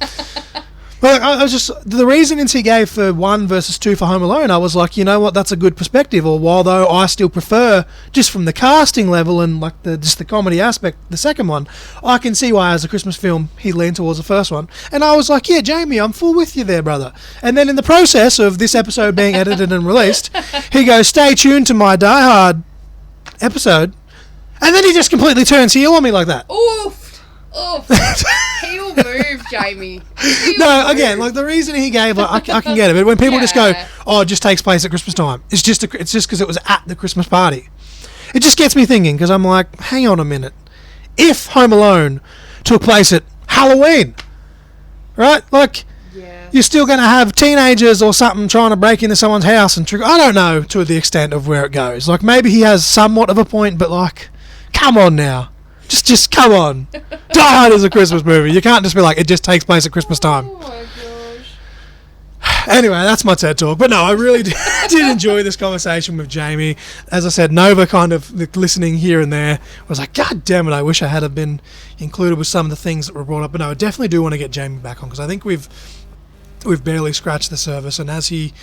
But I was just, the reasonings he gave for 1 versus 2 for Home Alone, I was like, you know what, that's a good perspective. Or although I still prefer, just from the casting level and like just the comedy aspect, the second one, I can see why as a Christmas film he leaned towards the first one. And I was like, yeah, Jamie, I'm full with you there, brother. And then in the process of this episode being edited and released, he goes, stay tuned to my Die Hard episode. And then he just completely turns heel on me like that. Oof. He'll move, Jamie. Again, like the reason he gave, like, I can get it, but when people just go, oh, it just takes place at Christmas time, it's just because it was at the Christmas party. It just gets me thinking, because I'm like, hang on a minute. If Home Alone took place at Halloween, right? Like, you're still going to have teenagers or something trying to break into someone's house and trick. I don't know to the extent of where it goes. Like, maybe he has somewhat of a point, but like, come on now. Just come on. Die Hard is a Christmas movie. You can't just be like, it just takes place at Christmas time. Oh my gosh. Anyway, that's my TED Talk. But no, I really did enjoy this conversation with Jamie. As I said, Nova kind of listening here and there was like, God damn it, I wish I had been included with some of the things that were brought up. But no, I definitely do want to get Jamie back on, because I think we've barely scratched the surface. And as he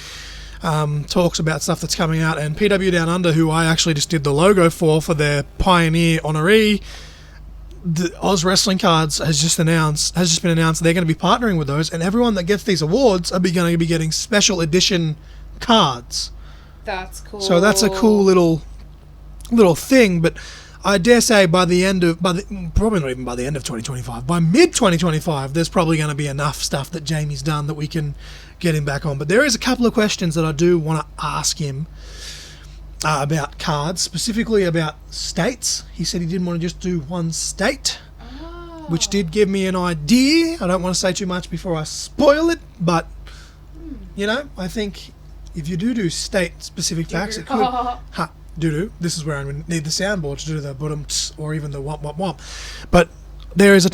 talks about stuff that's coming out, and PW Down Under, who I actually just did the logo for their Pioneer honoree, the Aus Wrestling Cards has just been announced they're going to be partnering with those, and everyone that gets these awards are going to be getting special edition cards. That's cool. So that's a cool little thing. But I dare say probably not even by the end of 2025, by mid 2025, there's probably going to be enough stuff that Jamie's done that we can get him back on. But there is a couple of questions that I do want to ask him about cards, specifically about states. He said he didn't want to just do one state, which did give me an idea. I don't want to say too much before I spoil it, but you know, I think if you do state-specific facts, it could. This is where I need the soundboard to do the bottom or even the womp womp womp. But there is a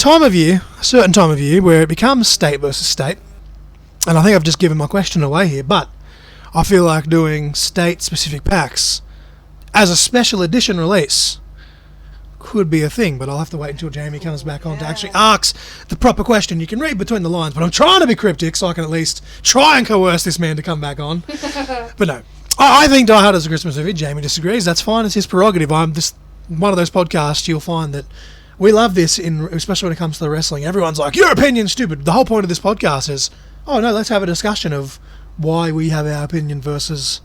certain time of year, where it becomes state versus state, and I think I've just given my question away here, but I feel like doing state-specific packs as a special edition release could be a thing, but I'll have to wait until Jamie comes back on to actually ask the proper question. You can read between the lines, but I'm trying to be cryptic so I can at least try and coerce this man to come back on. But no, I think Die Hard is a Christmas movie. Jamie disagrees. That's fine. It's his prerogative. I'm just one of those podcasts you'll find that we love this, especially when it comes to the wrestling. Everyone's like, your opinion's stupid. The whole point of this podcast is oh no, let's have a discussion of why we have our opinion versus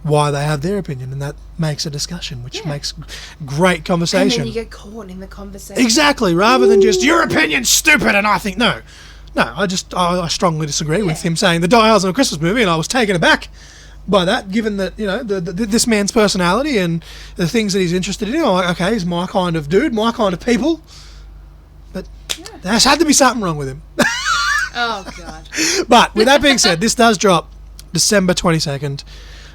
why they have their opinion, and that makes a discussion, which makes great conversation. And then you get caught in the conversation. Exactly, rather than just, your opinion's stupid, and I think, no, I strongly disagree with him saying the Dials of a Christmas Movie, and I was taken aback by that, given that, you know, this man's personality and the things that he's interested in. I'm like, okay, he's my kind of dude, my kind of people, but there's had to be something wrong with him. Oh, God. But with that being said, this does drop December 22nd.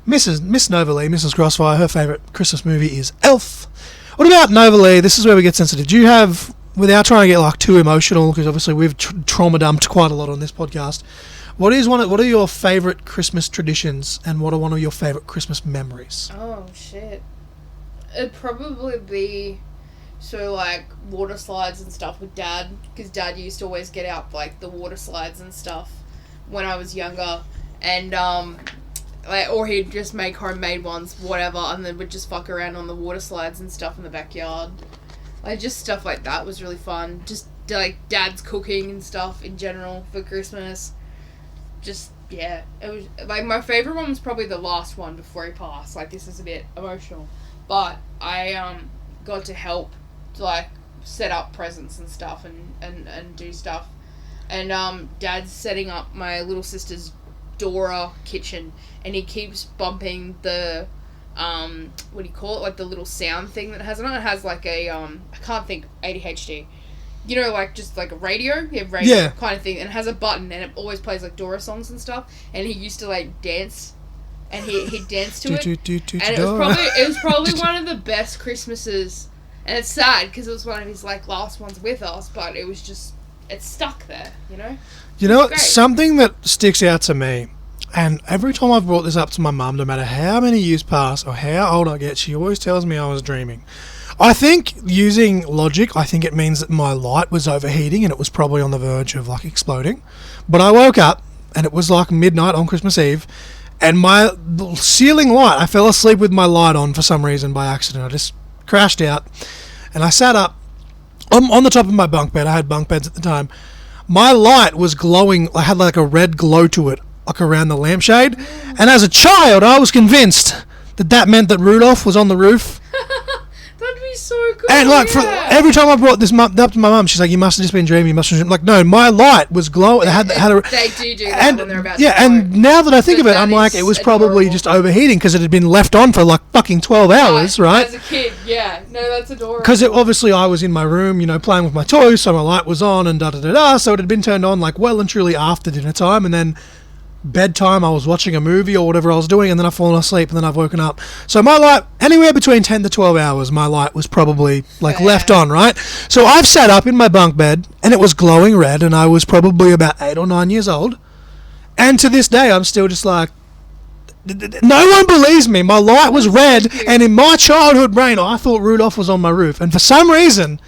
Miss Nova Lee, Mrs. Crossfire, her favourite Christmas movie is Elf. What about Nova Lee? This is where we get sensitive. Do you have, without trying to get like too emotional, because obviously we've trauma dumped quite a lot on this podcast, what are your favourite Christmas traditions, and what are one of your favourite Christmas memories? Oh, shit. It'd probably be, so like, water slides and stuff with Dad, because Dad used to always get out like the water slides and stuff when I was younger, and like, or he'd just make homemade ones, whatever, and then we'd just fuck around on the water slides and stuff in the backyard. Like, just stuff like that was really fun. Just like Dad's cooking and stuff in general for Christmas. Just, yeah, it was like, my favorite one was probably the last one before he passed. Like, this is a bit emotional, but I got to help to like set up presents and stuff and do stuff, and Dad's setting up my little sister's Dora kitchen, and he keeps bumping the what do you call it, like the little sound thing that has on it. It has like a I can't think, ADHD, you know, like just like a radio kind of thing, and it has a button, and it always plays like Dora songs and stuff, and he used to like dance, and he danced to it, and it was probably one of the best Christmases, and it's sad because it was one of his like last ones with us, but it was just, it stuck there, you know. You know, something that sticks out to me, and every time I've brought this up to my mum, no matter how many years pass or how old I get, she always tells me I was dreaming. I think, using logic, I think it means that my light was overheating and it was probably on the verge of like exploding. But I woke up and it was like midnight on Christmas Eve, and my ceiling light, I fell asleep with my light on for some reason by accident. I just crashed out, and I sat up on the top of my bunk bed. I had bunk beds at the time. My light was glowing. I had like a red glow to it, like around the lampshade. And as a child, I was convinced that meant that Rudolph was on the roof. That'd be so cool. And like, for every time I brought this up to my mum, she's like, "You must have just been dreaming. You must have." Like, no, my light was glowing. They do that when they're about to and now that I think of it, I'm like, it was probably just overheating because it had been left on for like fucking 12 hours, right? As a kid, yeah. No, that's adorable. Because obviously I was in my room, you know, playing with my toys, so my light was on and da-da-da-da, so it had been turned on like well and truly after dinner time, and then bedtime I was watching a movie or whatever I was doing, and then I've fallen asleep, and then I've woken up. So my light, anywhere between 10 to 12 hours, my light was probably like left on, right? So I've sat up in my bunk bed, and it was glowing red, and I was probably about 8 or 9 years old, and to this day I'm still just like, no one believes me. My light was red, and in my childhood brain I thought Rudolph was on my roof, and for some reason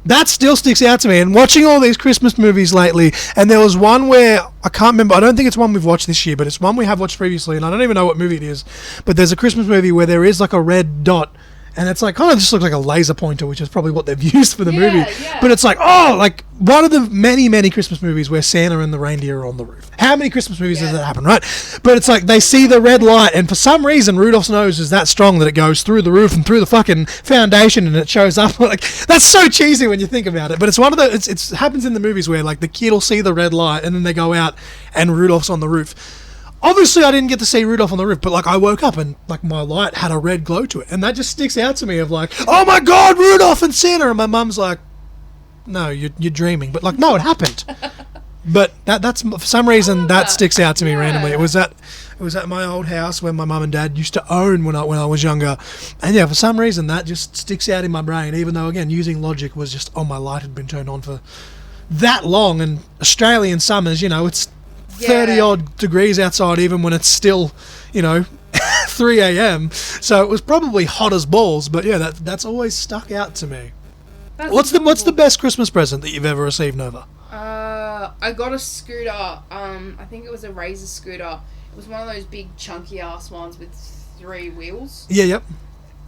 that still sticks out to me. And watching all these Christmas movies lately, and there was one where, I can't remember, I don't think it's one we've watched this year, but it's one we have watched previously, and I don't even know what movie it is, but there's a Christmas movie where there is like a red dot, and it's like, kind of just looks like a laser pointer, which is probably what they've used for the movie. Yeah. But it's like, oh, like one of the many, many Christmas movies where Santa and the reindeer are on the roof. How many Christmas movies does that happen, right? But it's like they see the red light, and for some reason Rudolph's nose is that strong that it goes through the roof and through the fucking foundation, and it shows up. Like, that's so cheesy when you think about it. But it's one of the, it happens in the movies where like the kid will see the red light, and then they go out and Rudolph's on the roof. Obviously, I didn't get to see Rudolph on the roof, but like I woke up and like my light had a red glow to it, and that just sticks out to me of like, oh my God, Rudolph and Santa, and my mum's like, no, you're dreaming, but like, no, it happened. But that's for some reason that sticks out to me randomly. It was at my old house where my mum and dad used to own when I was younger, and yeah, for some reason that just sticks out in my brain. Even though again, using logic was just, oh, my light had been turned on for that long, and Australian summers, you know, it's 30 odd degrees outside even when it's still, you know, 3 a.m. So it was probably hot as balls, but yeah, that's always stuck out to me. What's the best Christmas present that you've ever received, Nova? I got a scooter. I think it was a Razor scooter. It was one of those big chunky ass ones with 3 wheels. Yeah, yep.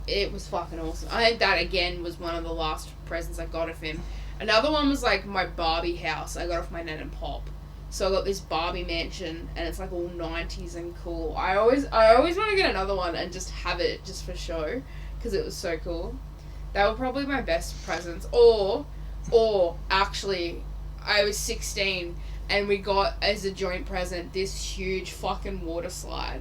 It was fucking awesome. I think that again was one of the last presents I got of him. Another one was like my Barbie house I got off my Nan and Pop. So I got this Barbie mansion, and it's like all 90s and cool. I always want to get another one and just have it just for show, because it was so cool. That were probably my best presents. Or actually, I was 16, and we got as a joint present this huge fucking water slide.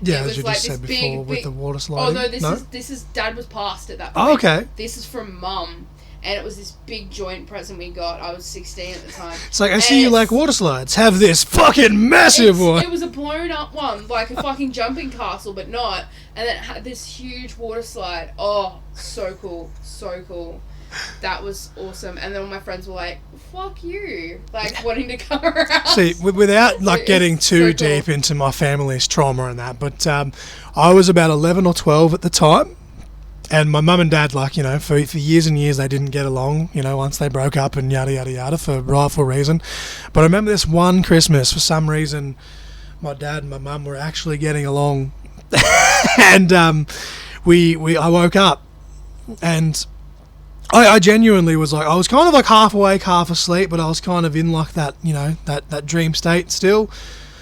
Yeah, it as was you like just said this before, big, with the water sliding. Oh no, this is Dad was passed at that point. Oh, okay. This is from Mum. And it was this big joint present we got. I was 16 at the time. It's like, I see you like water slides. Have this fucking massive one. It was a blown up one, like a fucking jumping castle, but not. And it had this huge water slide. Oh, so cool. So cool. That was awesome. And then all my friends were like, fuck you. Like, wanting to come around. See, without like getting too deep into my family's trauma and that, but I was about 11 or 12 at the time. And my mum and dad, like, you know, for years and years, they didn't get along, you know, once they broke up and yada, yada, yada, for rightful reason. But I remember this one Christmas, for some reason, my dad and my mum were actually getting along. And I woke up, and I genuinely was like, I was kind of like half awake, half asleep, but I was kind of in like that, you know, that dream state still.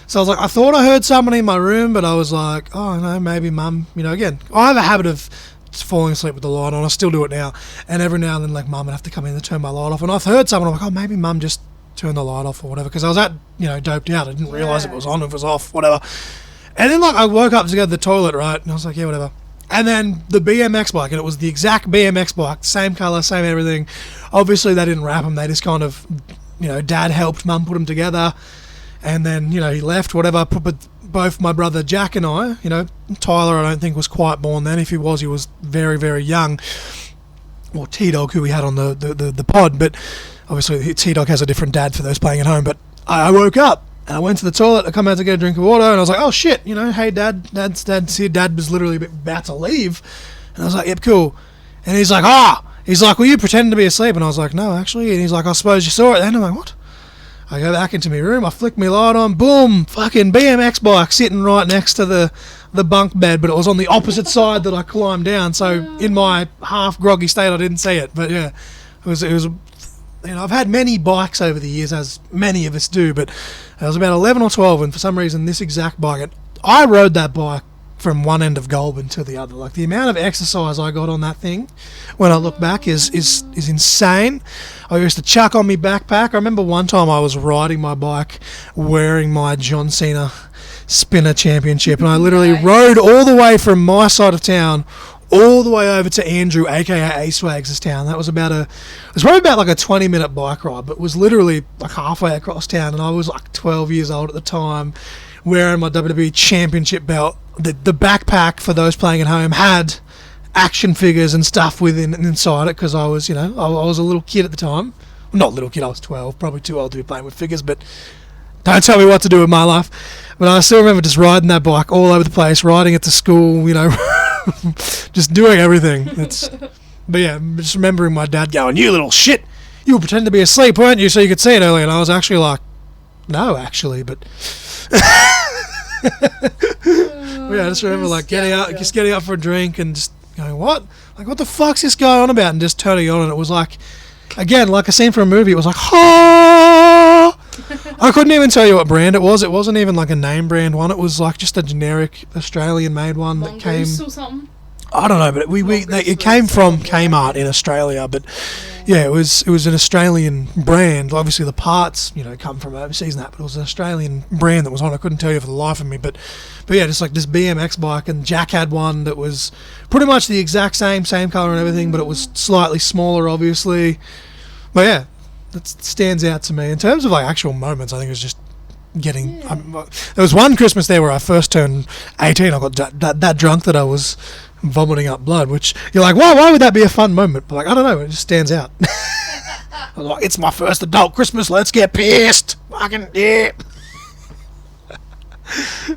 So I was like, I thought I heard somebody in my room, but I was like, oh, no, maybe Mum, you know, again, I have a habit of falling asleep with the light on. I still do it now, and every now and then, like, Mum would have to come in and turn my light off, and I've heard someone, I'm like, oh, maybe Mum just turned the light off or whatever, because I was doped out. I didn't realise it was on, if it was off, whatever. And then, like, I woke up to go to the toilet, right, and I was like, yeah, whatever. And then the BMX bike, and it was the exact BMX bike, same colour, same everything. Obviously they didn't wrap them, they just kind of, you know, Dad helped Mum put them together, and then, you know, he left, whatever. But both my brother Jack and I, you know, Tyler I don't think was quite born then. If he was, he was very, very young. Or T-Dog, who we had on the pod, but obviously T-Dog has a different dad for those playing at home. But I woke up, and I went to the toilet, I come out to get a drink of water, and I was like, oh shit, you know, hey Dad's here. Dad was literally about to leave, and I was like, yep, cool. And he's like, he's like, were you pretending to be asleep? And I was like, no, actually. And he's like, I suppose you saw it then. I'm like, what? I go back into my room, I flick my light on, boom, fucking BMX bike sitting right next to the bunk bed, but it was on the opposite side that I climbed down, so in my half groggy state I didn't see it. But yeah, it was you know, I've had many bikes over the years, as many of us do, but I was about 11 or 12, and for some reason this exact bike, I rode that bike from one end of Goulburn to the other. Like, the amount of exercise I got on that thing when I look back is insane. I used to chuck on my backpack. I remember one time I was riding my bike wearing my John Cena Spinner Championship, and I literally rode all the way from my side of town all the way over to Andrew, aka A-Swags' town. It was probably about like a 20-minute bike ride, but it was literally like halfway across town, and I was like 12 years old at the time, wearing my WWE Championship belt. The backpack, for those playing at home, had action figures and stuff inside it, because I was, you know, I was a little kid at the time. Well, not little kid, I was 12, probably too old to be playing with figures, but don't tell me what to do with my life. But I still remember just riding that bike all over the place, riding it to school, you know, just doing everything. But yeah, just remembering my dad going, you little shit, you were pretending to be asleep, weren't you, so you could see it earlier? And I was actually like, no, actually, but yeah, I just remember like getting out for a drink and just going, what the fuck's this guy on about, and just turning on, and it was like, again, like a scene from a movie. It was like, ha! I couldn't even tell you what brand it was. It wasn't even like a name brand one. It was like just a generic Australian made one that came. Or something? I don't know, but it came from Kmart in Australia. But yeah, it was an Australian brand. Obviously, the parts, you know, come from overseas and that, but it was an Australian brand that was on. I couldn't tell you for the life of me, but yeah, just like this BMX bike, and Jack had one that was pretty much the exact same colour and everything, but it was slightly smaller, obviously. But yeah, that stands out to me in terms of like actual moments. I think it was just getting. Yeah. There was one Christmas there where I first turned 18. I got that drunk that I was vomiting up blood, which you're like, why would that be a fun moment? But like, I don't know, it just stands out. I was like, it's my first adult Christmas, let's get pissed. Fucking yeah.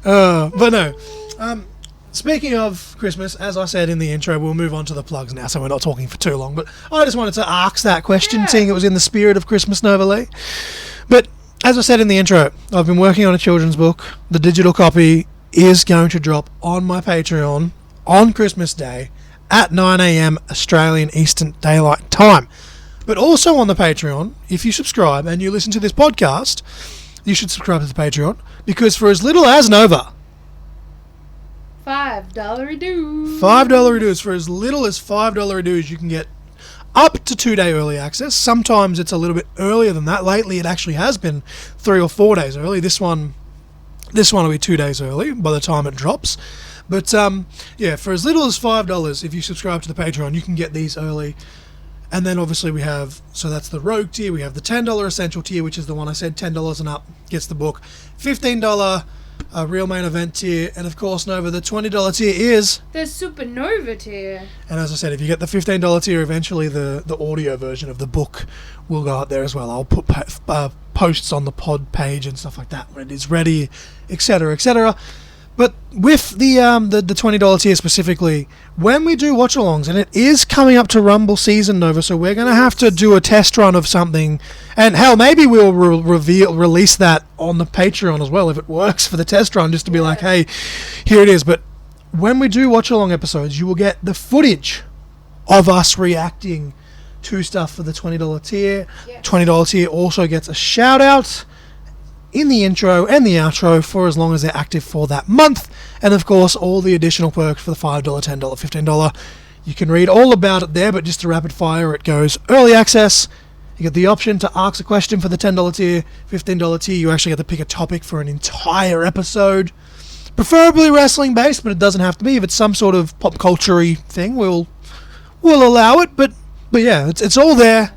But no. Speaking of Christmas, as I said in the intro, we'll move on to the plugs now, so we're not talking for too long. But I just wanted to ask that question, seeing it was in the spirit of Christmas Nova Lee. But as I said in the intro, I've been working on a children's book. The digital copy is going to drop on my Patreon on Christmas Day at 9 a.m. Australian Eastern Daylight Time. But also on the Patreon, if you subscribe and you listen to this podcast, you should subscribe to the Patreon, because for as little as Nova, $5 dues. $5 dues, for as little as $5 dues, you can get up to 2-day early access. Sometimes it's a little bit earlier than that. Lately, it actually has been 3 or 4 days early. This one will be 2 days early by the time it drops. But yeah, for as little as $5, if you subscribe to the Patreon, you can get these early. And then obviously we have, so that's the Rogue tier. We have the $10 Essential tier, which is the one I said, $10 and up gets the book. $15 Real Main Event tier, and of course, Nova, the $20 tier is the Supernova tier. And as I said, if you get the $15 tier, eventually the audio version of the book will go up there as well. I'll put posts on the pod page and stuff like that when it is ready, etc., etc. But with the $20 tier specifically, when we do watch-alongs, and it is coming up to Rumble season, Nova, so we're going to have to do a test run of something, and hell, maybe we'll release that on the Patreon as well if it works for the test run, just to be like, hey, here it is. But when we do watch-along episodes, you will get the footage of us reacting to stuff for the $20 tier. Yes. $20 tier also gets a shout-out in the intro and the outro for as long as they're active for that month, and of course all the additional perks for the $5, $10, $15. You can read all about it there, but just to rapid fire, it goes early access. You get the option to ask a question for the $10 tier. $15 tier, you actually get to pick a topic for an entire episode, preferably wrestling based, but it doesn't have to be. If it's some sort of pop culture-y thing, we'll allow it, but yeah, it's all there.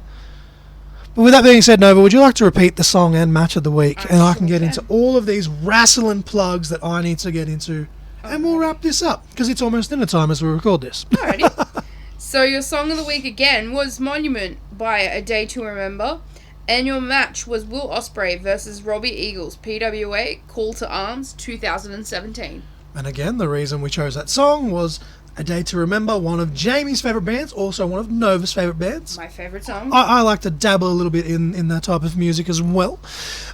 But with that being said, Nova, would you like to repeat the song and match of the week? And I can get into all of these wrestling plugs that I need to get into. Okay. And we'll wrap this up, because it's almost dinner time as we record this. Alrighty. So your song of the week again was Monument by A Day to Remember. And your match was Will Ospreay versus Robbie Eagles, PWA Call to Arms 2017. And again, the reason we chose that song was A Day to Remember, one of Jamie's favourite bands, also one of Nova's favourite bands. My favourite song. I like to dabble a little bit in that type of music as well.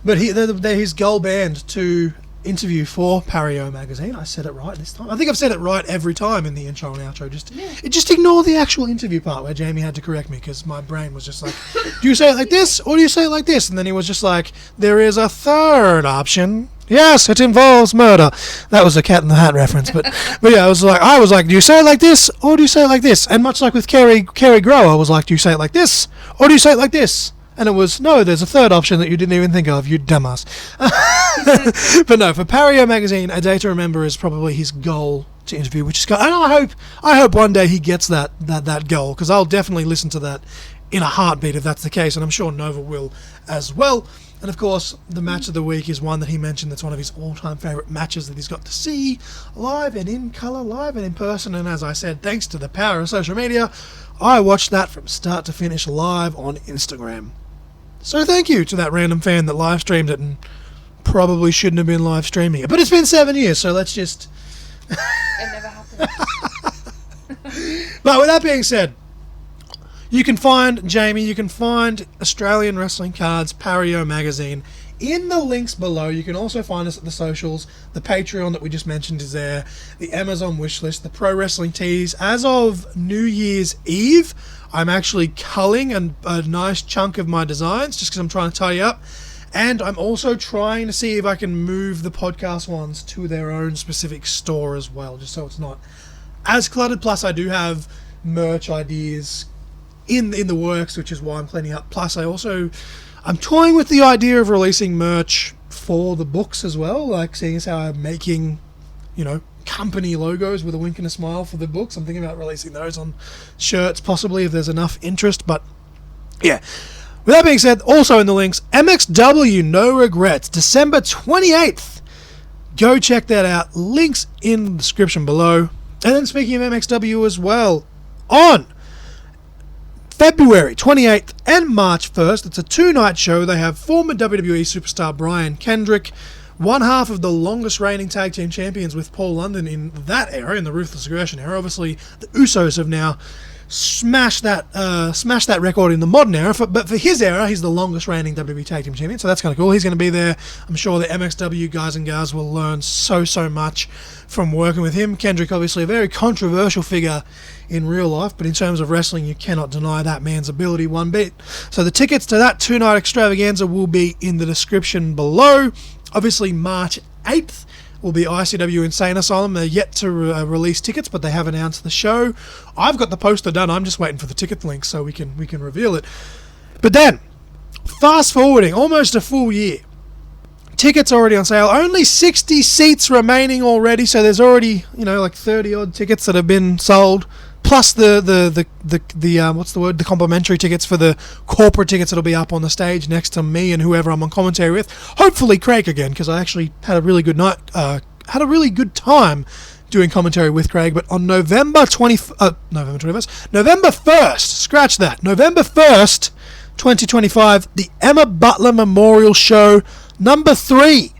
But they're his goal band to interview for Pario Magazine. I said it right this time. I think I've said it right every time in the intro and outro. Just ignore the actual interview part where Jamie had to correct me, because my brain was just like, do you say it like this or do you say it like this? And then he was just like, there is a third option. Yes, it involves murder. That was a Cat in the Hat reference, but yeah, I was like, do you say it like this or do you say it like this? And much like with Kerry Grow, I was like, do you say it like this or do you say it like this? And it was, no, there's a third option that you didn't even think of, you dumbass. But no, for Pario Magazine, A Day to Remember is probably his goal to interview, which is good. And I hope one day he gets that goal, because I'll definitely listen to that in a heartbeat if that's the case, and I'm sure Nova will as well. And of course, the match of the week is one that he mentioned that's one of his all-time favourite matches that he's got to see live and in colour, live and in person. And as I said, thanks to the power of social media, I watched that from start to finish live on Instagram. So thank you to that random fan that live streamed it and probably shouldn't have been live streaming it. But it's been 7 years, so let's just... It never happened. But with that being said, you can find Jamie, you can find Australian Wrestling Cards, Pario Magazine, in the links below. You can also find us at the socials. The Patreon that we just mentioned is there. The Amazon wishlist, the Pro Wrestling Tees. As of New Year's Eve, I'm actually culling a nice chunk of my designs just because I'm trying to tidy up. And I'm also trying to see if I can move the podcast ones to their own specific store as well, just so it's not as cluttered. Plus, I do have merch ideas in the works, which is why I'm cleaning up. Plus, I'm toying with the idea of releasing merch for the books as well, like seeing as how I'm making, company logos with a wink and a smile for the books. I'm thinking about releasing those on shirts, possibly, if there's enough interest. But yeah, with that being said, also in the links, MXW No Regrets, December 28th. Go check that out. Links in the description below. And then speaking of MXW as well, on February 28th and March 1st, it's a 2-night show. They have former WWE superstar Brian Kendrick, one half of the longest reigning tag team champions with Paul London in that era, in the Ruthless Aggression era. Obviously, the Usos have now smash that record in the modern era. But for his era, he's the longest reigning WWE Tag Team Champion, so that's kind of cool. He's going to be there. I'm sure the MXW guys and gals will learn so much from working with him. Kendrick, obviously a very controversial figure in real life, but in terms of wrestling, you cannot deny that man's ability one bit. So the tickets to that 2-night extravaganza will be in the description below. Obviously, March 8th will be ICW Insane Asylum. They're yet to release tickets, but they have announced the show. I've got the poster done. I'm just waiting for the ticket link so we can reveal it. But then, fast forwarding almost a full year, tickets already on sale. Only 60 seats remaining already, so there's already, like 30 odd tickets that have been sold. Plus the complimentary tickets for the corporate tickets that'll be up on the stage next to me and whoever I'm on commentary with. Hopefully Craig again, because I actually had a really good night, had a really good time doing commentary with Craig. But on November 1st, scratch that, November 1st, 2025, the Emma Butler Memorial Show number 3.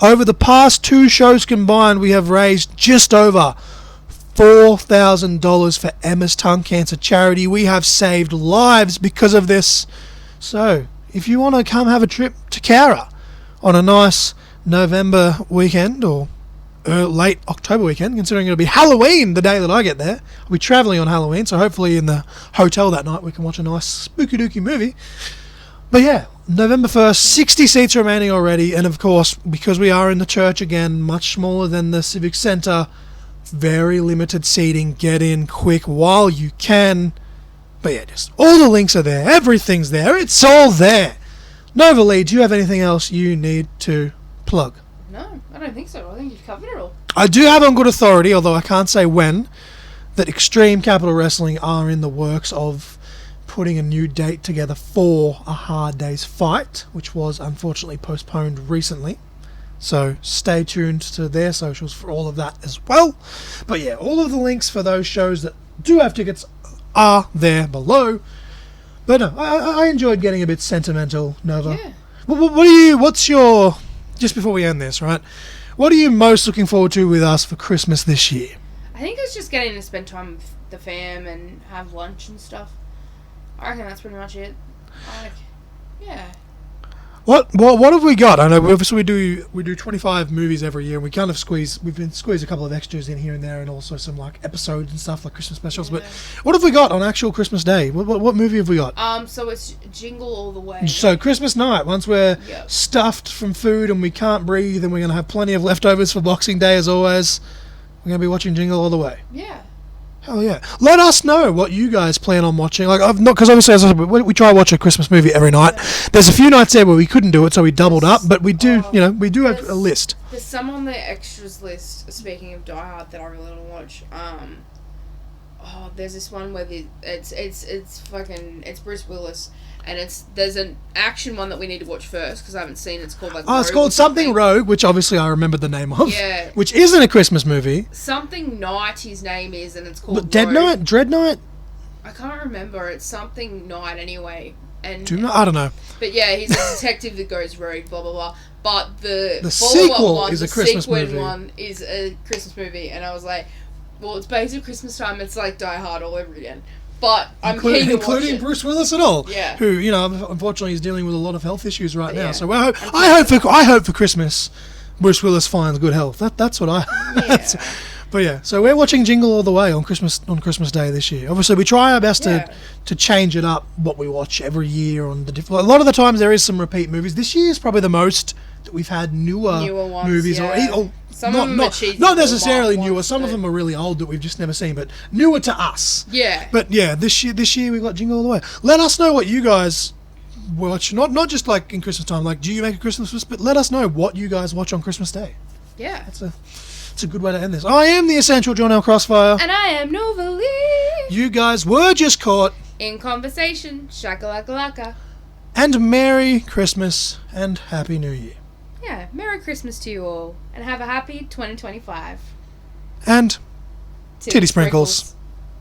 Over the past 2 shows combined, we have raised just over $4,000 for Emma's tongue cancer charity. We have saved lives because of this. So, if you want to come have a trip to Cowra on a nice November weekend or late October weekend, considering it'll be Halloween the day that I get there, I'll be travelling on Halloween, so hopefully in the hotel that night we can watch a nice spooky dooky movie. But yeah, November 1st, 60 seats remaining already, and of course, because we are in the church again, much smaller than the Civic Centre, very limited seating. Get in quick while you can. But yeah, just all the links are there. Everything's there. It's all there. Nova Lee, do you have anything else you need to plug? No, I don't think so. I think you've covered it all. I do have on good authority, although I can't say when, that Extreme Capital Wrestling are in the works of putting a new date together for a Hard Day's fight, which was unfortunately postponed recently. So stay tuned to their socials for all of that as well. But yeah, all of the links for those shows that do have tickets are there below. But no, I enjoyed getting a bit sentimental, Nova. Yeah. What's your, just before we end this, right? What are you most looking forward to with us for Christmas this year? I think it's just getting to spend time with the fam and have lunch and stuff. I reckon that's pretty much it. Yeah. What have we got? I know obviously we do 25 movies every year, and we've been squeezed a couple of extras in here and there, and also some like episodes and stuff like Christmas specials. Yeah. But what have we got on actual Christmas Day? What movie have we got? So it's Jingle All the Way. So Christmas night, once we're stuffed from food and we can't breathe, and we're gonna have plenty of leftovers for Boxing Day as always. We're gonna be watching Jingle All the Way. Yeah. Hell yeah. Let us know what you guys plan on watching. Like, I've not, because obviously, as I said, we try to watch a Christmas movie every night. Yeah. There's a few nights there where we couldn't do it, so we doubled up, but we do, we do have a list. There's some on the extras list, speaking of Die Hard, that I really want to watch. There's this one where it's Bruce Willis, and there's an action one that we need to watch first because I haven't seen it. It's called Rogue. It's called something Rogue, which obviously I remember the name of. Yeah. Which isn't a Christmas movie. Something Night, his name is, and it's called Dread Night? I can't remember. It's something Night anyway. And I don't know. But yeah, he's a detective that goes rogue, blah blah blah. But the sequel one, is a Christmas movie. One is a Christmas movie, and I was like, well, it's basically Christmas time. It's like Die Hard all over again. But I'm keen to watch including it. Bruce Willis and all. Yeah. Who, unfortunately is dealing with a lot of health issues right now. So I hope for Christmas Bruce Willis finds good health. That's what I. Yeah. But yeah, so we're watching Jingle All the Way on Christmas Day this year. Obviously, we try our best to change it up what we watch every year on the different. A lot of the times there is some repeat movies. This year is probably the most that we've had newer ones, movies or some of them not necessarily newer. Some of them are really old that we've just never seen, but newer to us. Yeah. But yeah, this year we got Jingle All the Way. Let us know what you guys watch. Not just like in Christmas time. Like, do you make a Christmas list? But let us know what you guys watch on Christmas Day. Yeah. It's a good way to end this. I am the Essential John L. Crossfire. And I am Nova Lee. You guys were just caught in conversation. Shakalaka. And Merry Christmas and Happy New Year. Yeah, Merry Christmas to you all. And have a happy 2025. And titty sprinkles.